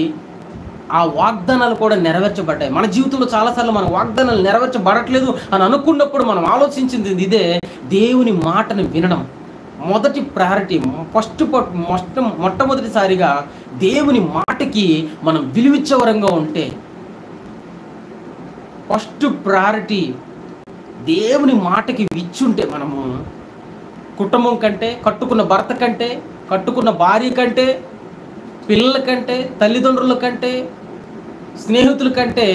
ఆ వాగ్దానాలు కూడా నెరవేర్చబడ్డాయి. మన జీవితంలో చాలాసార్లు మన వాగ్దానాలు నెరవేర్చబడట్లేదు అని అనుకున్నప్పుడు మనం ఆలోచించింది ఇదే, దేవుని మాటను వినడం. మొదటి ప్రయారిటీ, మొట్టమొదటిసారిగా దేవుని మాటకి మనం విలువిచ్చవరంగా ఉంటే, ఫస్ట్ ప్రయారిటీ దేవుని మాటకి ఇచ్చుంటే, మనము కుటుంబం కంటే, కట్టుకున్న భర్త కంటే, కట్టుకున్న భార్య కంటే, పిల్లల కంటే, తల్లిదండ్రుల కంటే, స్నేహితుల కంటే,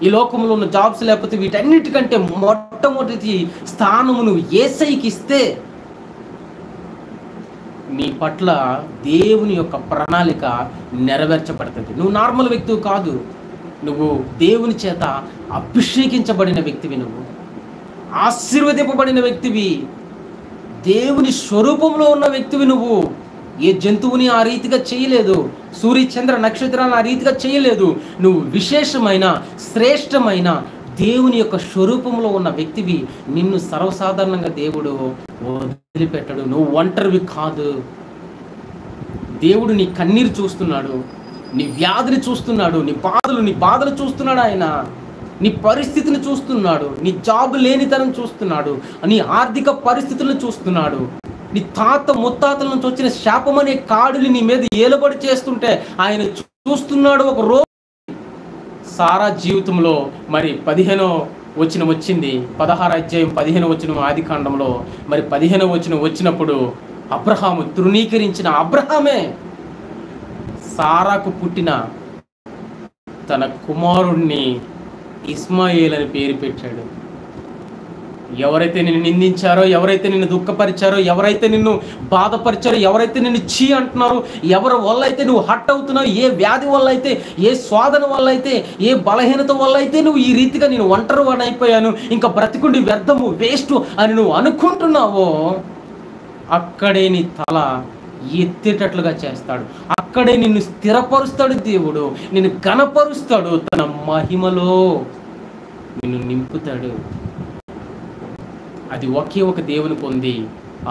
ఈ లోకంలో ఉన్న జాబ్స్ లేకపోతే వీటన్నిటికంటే మొట్టమొదటి స్థానము నువ్వు యేసయ్యకి ఇస్తే, నీ పట్ల దేవుని యొక్క ప్రణాళిక నెరవేర్చబడుతుంది. నువ్వు నార్మల్ వ్యక్తివి కాదు, నువ్వు దేవుని చేత అభిషేకించబడిన వ్యక్తివి, నువ్వు ఆశీర్వదింపబడిన వ్యక్తివి, దేవుని స్వరూపంలో ఉన్న వ్యక్తివి. నువ్వు ఏ జంతువుని ఆ రీతిగా చేయలేదు, సూర్య చంద్ర నక్షత్రాలను ఆ రీతిగా చేయలేదు. నువ్వు విశేషమైన, శ్రేష్టమైన దేవుని యొక్క స్వరూపంలో ఉన్న వ్యక్తివి. నిన్ను సర్వసాధారణంగా దేవుడు వదిలిపెట్టడు. నువ్వు ఒంటరివి కాదు. దేవుడు నీ కన్నీరు చూస్తున్నాడు, నీ వ్యాధిని చూస్తున్నాడు, నీ బాధలు చూస్తున్నాడు. ఆయన నీ పరిస్థితిని చూస్తున్నాడు, నీ జాబ్ లేనితనం చూస్తున్నాడు, నీ ఆర్థిక పరిస్థితులను చూస్తున్నాడు. నీ ముత్తాతల నుంచి వచ్చిన శాపం అనే కాడుని నీ మీద ఏలుబడి చేస్తుంటే ఆయన చూస్తున్నాడు. ఒక రోజు సారా జీవితంలో మరి 15వ వచనం వచ్చింది, 16వ అధ్యాయం 15వ వచనం ఆది కాండంలో. మరి 15వ వచనం వచ్చినప్పుడు అబ్రహాము తృణీకరించిన అబ్రహామే సారాకు పుట్టిన తన కుమారుడిని ఇస్మాయేల్ అని పేరు పెట్టాడు. ఎవరైతే నిన్ను నిందించారో, ఎవరైతే నిన్ను దుఃఖపరిచారో, ఎవరైతే నిన్ను బాధపరిచారో, ఎవరైతే నిన్ను చీ అంటున్నారో, ఎవరి వల్ల అయితే నువ్వు హట్ అవుతున్నావు, ఏ వ్యాధి వల్ల అయితే, ఏ స్వాదన వల్ల అయితే, ఏ బలహీనత వల్ల అయితే నువ్వు ఈ రీతిగా నేను ఒంటరి వాడిని అయిపోయాను, ఇంకా బ్రతికుండి వ్యర్థము, వేస్ట్ అని నువ్వు అనుకుంటున్నావో, అక్కడే నీ తల ఎత్తేటట్లుగా చేస్తాడు. అక్కడే నిన్ను స్థిరపరుస్తాడు దేవుడు, నిన్ను ఘనపరుస్తాడు, తన మహిమలో నిన్ను నింపుతాడు. అది ఒకే ఒక దేవునికి ఉంది,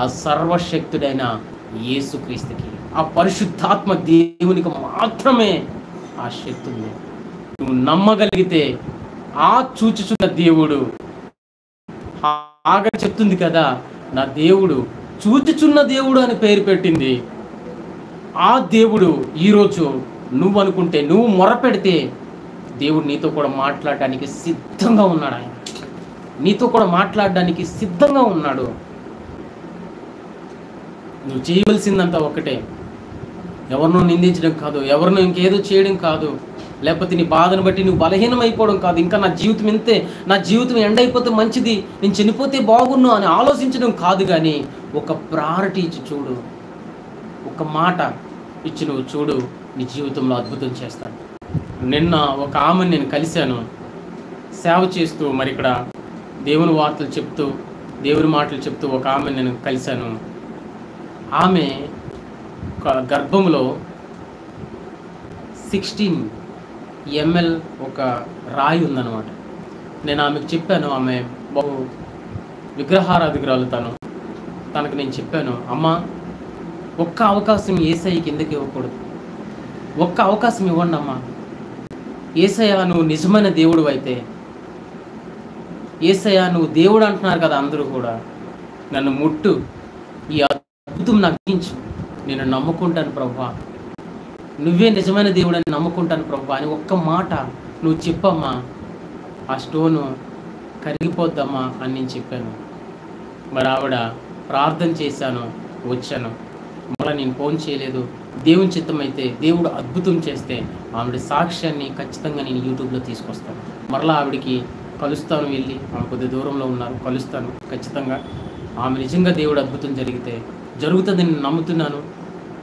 ఆ సర్వశక్తుడైన యేసుక్రీస్తుకి, ఆ పరిశుద్ధాత్మ దేవునికి మాత్రమే ఆ శక్తి ఉంది. నువ్వు నమ్మగలిగితే ఆ చూచుచున్న దేవుడు, ఆగా చెప్తుంది కదా, నా దేవుడు చూచుచున్న దేవుడు అని పేరు పెట్టింది. ఆ దేవుడు ఈరోజు నువ్వు అనుకుంటే, నువ్వు మొరపెడితే దేవుడు నీతో కూడా మాట్లాడడానికి సిద్ధంగా ఉన్నాడు. ఆయన నీతో కూడా మాట్లాడడానికి సిద్ధంగా ఉన్నాడు. నువ్వు చేయవలసిందంతా ఒకటే, ఎవరినో నిందించడం కాదు, ఎవరినో ఇంకేదో చేయడం కాదు, లేకపోతే నీ బాధను బట్టి నువ్వు బలహీనం అయిపోవడం కాదు, ఇంకా నా జీవితం ఇంతే, నా జీవితం ఎండ్ అయిపోతే మంచిది, నేను చనిపోతే బాగున్ను అని ఆలోచించడం కాదు. కానీ ఒక ప్రయారిటీ ఇచ్చి చూడు, ఒక మాట ఇచ్చి నువ్వు చూడు, నీ జీవితంలో అద్భుతం చేస్తాడు. నిన్న ఒక ఆమెను నేను కలిశాను, సేవ చేస్తూ, మరి ఇక్కడ దేవుని వార్తలు చెప్తూ, దేవుని మాటలు చెప్తూ ఒక ఆమెను నేను కలిశాను. ఆమె గర్భంలో 16 ml ఒక రాయి ఉందన్నమాట. నేను ఆమెకు చెప్పాను, ఆమె బహు విగ్రహారాధికురాలు తనకు నేను చెప్పాను, అమ్మ ఒక్క అవకాశం యేసయ్యకి ఎందుకు ఇవ్వకూడదు, ఒక్క అవకాశం ఇవ్వండి అమ్మా. యేసయ్య, నువ్వు నిజమైన దేవుడు అయితే యేసయ్యా నువ్వు దేవుడు అంటున్నారు కదా అందరూ కూడా, నన్ను ముట్టు, ఈ అద్భుతం నాకు ఇచ్చించు, నేను నమ్ముకుంటాను ప్రభువా, నువ్వే నిజమైన దేవుడు అని నమ్ముకుంటాను ప్రభువా అని ఒక్క మాట నువ్వు చెప్పమ్మా, ఆ స్టోను కరిగిపోద్దమ్మా అని నేను చెప్పాను. మరి ఆవిడ ప్రార్థన చేశాను, వచ్చాను. మళ్ళీ నేను ఫోన్ చేయలేదు. దేవుని చిత్తం అయితే దేవుడు అద్భుతం చేస్తే ఆవిడ సాక్ష్యాన్ని ఖచ్చితంగా నేను యూట్యూబ్లో తీసుకొస్తాను. మరలా ఆవిడికి కలుస్తాను, వెళ్ళి ఆమె కొద్ది దూరంలో ఉన్నారు, కలుస్తాను ఖచ్చితంగా. ఆమె నిజంగా దేవుడు అద్భుతం జరిగితే జరుగుతుంది, నేను నమ్ముతున్నాను,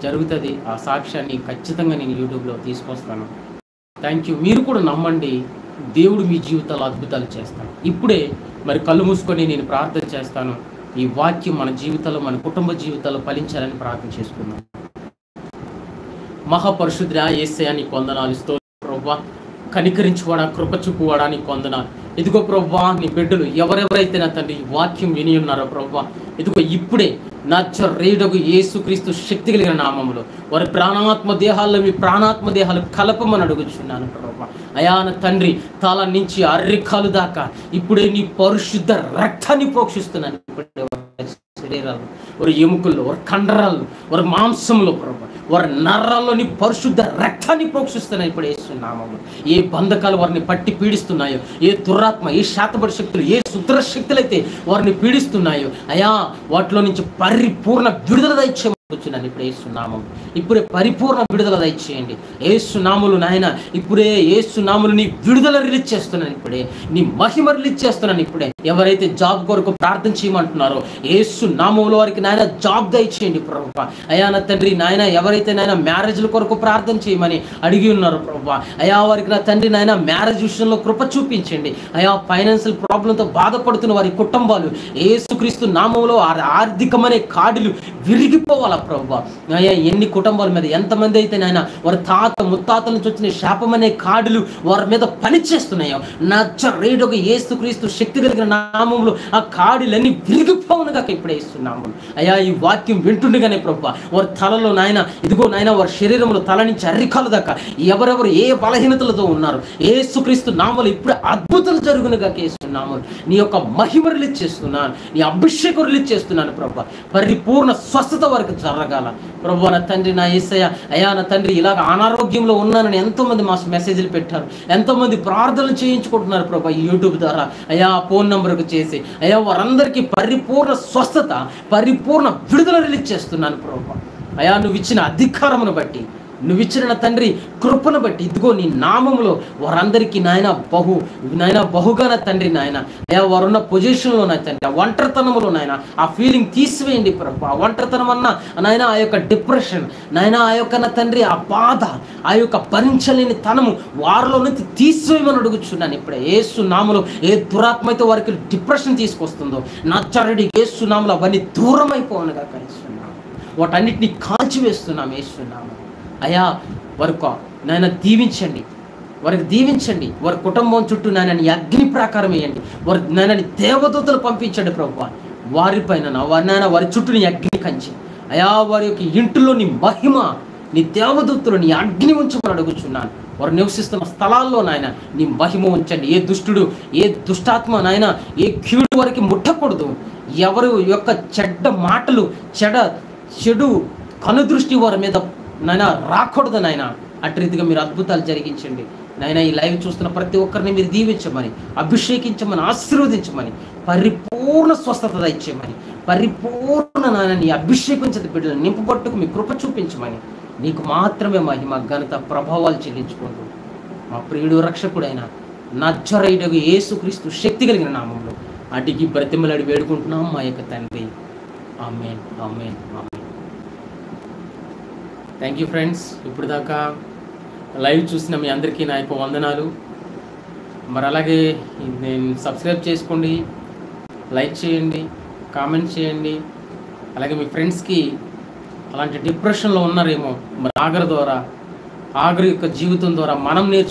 జరుగుతుంది. ఆ సాక్ష్యాన్ని ఖచ్చితంగా నేను యూట్యూబ్లో తీసుకొస్తాను. Thank you. మీరు కూడా నమ్మండి, దేవుడు మీ జీవితాల్లో అద్భుతాలు చేస్తాను. ఇప్పుడే మరి కళ్ళు మూసుకొని నేను ప్రార్థన చేస్తాను. ఈ వాక్యం మన జీవితాల్లో, మన కుటుంబ జీవితాల్లో ఫలించాలని ప్రార్థన చేసుకున్నాం. మహాపరిశుద్ధుడా యేసయ్యా నీకు వందనాలు, స్తోత్రం ప్రభువా. కనికరించువాడా, కృప చూపువాడా నీకు వందనాలు. ఇదిగో ప్రభువా, నీ బిడ్డలు ఎవరెవరైతే నా తండ్రి ఈ వాక్యం విని ఉన్నారో ప్రభువా, ఇదిగో ఇప్పుడే నజరేయుడగు యేసుక్రీస్తు శక్తి కలిగిన నామములో వారి ప్రాణాత్మ దేహాల్లో మీ ప్రాణాత్మ దేహాలు కలపమని అడుగుచున్నాను ప్రభువా. అయా నా తండ్రి, తల నుంచి అరికాలు దాకా ఇప్పుడే నీ పరిశుద్ధ రక్తాన్ని ప్రోక్షిస్తున్నాను. ఇప్పుడే శరీరాలు, వారి ఎముకల్లో, వారి కండరాల్లో, వారి మాంసంలో ప్రభు, వారి నరాల్లో నీ పరిశుద్ధ రక్తాన్ని ప్రోక్షిస్తున్నాయి ఇప్పుడు యేసు నామములో. ఏ బంధకాలు వారిని పట్టి పీడిస్తున్నాయో, ఏ దురాత్మ, ఏ శాతపడి శక్తులు, ఏ శుద్ర శక్తులు అయితే వారిని పీడిస్తున్నాయో అయా, వాటిలో నుంచి పరిపూర్ణ విడుదల దయచేయమని కూర్చున్నాను ఇప్పుడు యేసు నామం. ఇప్పుడే పరిపూర్ణ విడుదల దయచేయండి యేసు నామములు నాయన. ఇప్పుడే యేసు నామములు నీ విడుదల రిలీజ్ చేస్తున్నాను, ఇప్పుడే నీ మహిమ రిలీజ్ చేస్తున్నాను. ఇప్పుడే ఎవరైతే జాబ్ కొరకు ప్రార్థన చేయమంటున్నారో యేసు నామములో వారికి నాయన జాబ్ దయచేయండి ప్రభువా. అయా నా తండ్రి నాయన, ఎవరైతే నాయన మ్యారేజ్ల కొరకు ప్రార్థన చేయమని అడిగి ఉన్నారో ప్రభువా, అయా వారికి నా తండ్రి నాయన మ్యారేజ్ విషయంలో కృప చూపించండి. అయా ఫైనాన్షియల్ ప్రాబ్లంతో బాధపడుతున్న వారి కుటుంబాలు యేసుక్రీస్తు నామములో ఆర్థికమనే కాడులు విరిగిపోవాలా ప్రభువా. అయ్యా ఎన్ని కుటుంబాల మీద, ఎంతమంది అయితే నాయన వారి తాత ముత్తాతల నుంచి వచ్చిన శాపమనే కాడులు వారి మీద పనిచేస్తున్నాయో, నజరేయుడగు యేసుక్రీస్తు శక్తి కలిగిన నామములో ఆ కాడులన్నీ విరిగిపోవునుగా ఇప్పుడే ఇస్తున్నాము. అయ్యా ఈ వాక్యం వింటుండగానే ప్రభువా, వారి తలలో నాయన ఇదిగో నాయన వారి శరీరంలో తల నుంచి అరికాలు దాకా ఎవరెవరు ఏ బలహీనతలతో ఉన్నారు యేసుక్రీస్తు నామములో ఇప్పుడు అద్భుతాలు జరుగునుగా ఇస్తున్నాము. నీ యొక్క మహిమ రిలీజ్ చేస్తున్నాను, నీ అభిషేకం రిలీజ్ చేస్తున్నాను ప్రభువా. పరిపూర్ణ స్వస్థత వారికి జరగాల ప్రభువా. నా తండ్రి నా యేసయ్య, అయా నా తండ్రి ఇలాగ అనారోగ్యంలో ఉన్నానని ఎంతోమంది మా మెసేజ్లు పెట్టారు, ఎంతోమంది ప్రార్థనలు చేయించుకుంటున్నారు ప్రభువా ఈ యూట్యూబ్ ద్వారా. అయా ఫోన్ నెంబర్కు చేసి అయా వారందరికీ పరిపూర్ణ స్వస్థత, పరిపూర్ణ విడుదల రిలీజ్ చేస్తున్నాను ప్రభువా. అయా నువ్వు ఇచ్చిన అధికారమును బట్టి, నువ్వు ఇచ్చిన నా తండ్రి కృపను బట్టి ఇదిగో నీ నామములో వారందరికీ నాయన బహుగా నా తండ్రి నాయన, అయ్యా వారున్న పొజిషన్లో నా తండ్రి, ఆ ఒంటరితనంలో నాయన ఆ ఫీలింగ్ తీసివేయండి ప్రభు. ఆ ఒంటరితనం అన్న నాయన, ఆ యొక్క డిప్రెషన్ నాయన, ఆ యొక్క నా తండ్రి ఆ బాధ, ఆ యొక్క భరించలేని తనము వారిలో నుంచి తీసివేయమని అడుగుచున్నాను ఇప్పుడే యేసు నామములో. ఏ దురాత్మ అయితే వారికి డిప్రెషన్ తీసుకొస్తుందో నజరేయుడు యేసు నామములో అవన్నీ దూరం అయిపోవనుగా కలుస్తున్నాము. వాటన్నిటిని కాల్చివేస్తున్నాం యేసు నామములో. అయా వారికి నాయన దీవించండి, వారికి దీవించండి. వారి కుటుంబం చుట్టూ నాయనని అగ్ని ప్రాకారం వేయండి. వారి నాయనని దేవదూతలు పంపించండి ప్రభువా. వారిపైన నాయన వారి చుట్టూ నీ అగ్ని కంచి, అయా వారి యొక్క ఇంటిలో నీ మహిమ, నీ దేవదూతలు నీ అగ్ని ఉంచమని అడుగుచున్నాను. వారు నివసిస్తున్న స్థలాల్లో నాయన నీ మహిమ ఉంచండి. ఏ దుష్టుడు, ఏ దుష్టాత్మ నాయన, ఏ కీడు వారికి ముట్టకూడదు. ఎవరు యొక్క చెడ్డ మాటలు, చెడు కనుదృష్టి వారి మీద నాయన రాకూడదు నాయన. అటు రీతిగా మీరు అద్భుతాలు జరిగించండి నాయన. ఈ లైవ్ చూస్తున్న ప్రతి ఒక్కరిని మీరు దీవించమని, అభిషేకించమని, ఆశీర్వదించమని, పరిపూర్ణ స్వస్థత ఇచ్చేయమని, పరిపూర్ణ నాయన నీ అభిషేకించే బిడ్డలు నింపబట్టుకు మీ కృప చూపించమని, నీకు మాత్రమే మహిమ ఘనత ప్రభావాలు చెల్లించుకుంటూ మా ప్రియుడు రక్షకుడైన నజరేయుడగు యేసుక్రీస్తు శక్తి కలిగిన నామంలో అడిగి బ్రతిమలాడి వేడుకుంటున్నాం మా యొక్క తండ్రి. Amen, amen, amen. Thank you friends. ఇప్పుడు దాకా లైవ్ చూసిన మీ అందరికీ నా యొక్క వందనాలు. మరి అలాగే నేను సబ్స్క్రైబ్ చేసుకోండి, లైక్ చేయండి, కామెంట్ చేయండి. అలాగే మీ ఫ్రెండ్స్కి అలాంటి డిప్రెషన్లో ఉన్నారేమో, మరి ఆగర్ యొక్క జీవితం ద్వారా మనం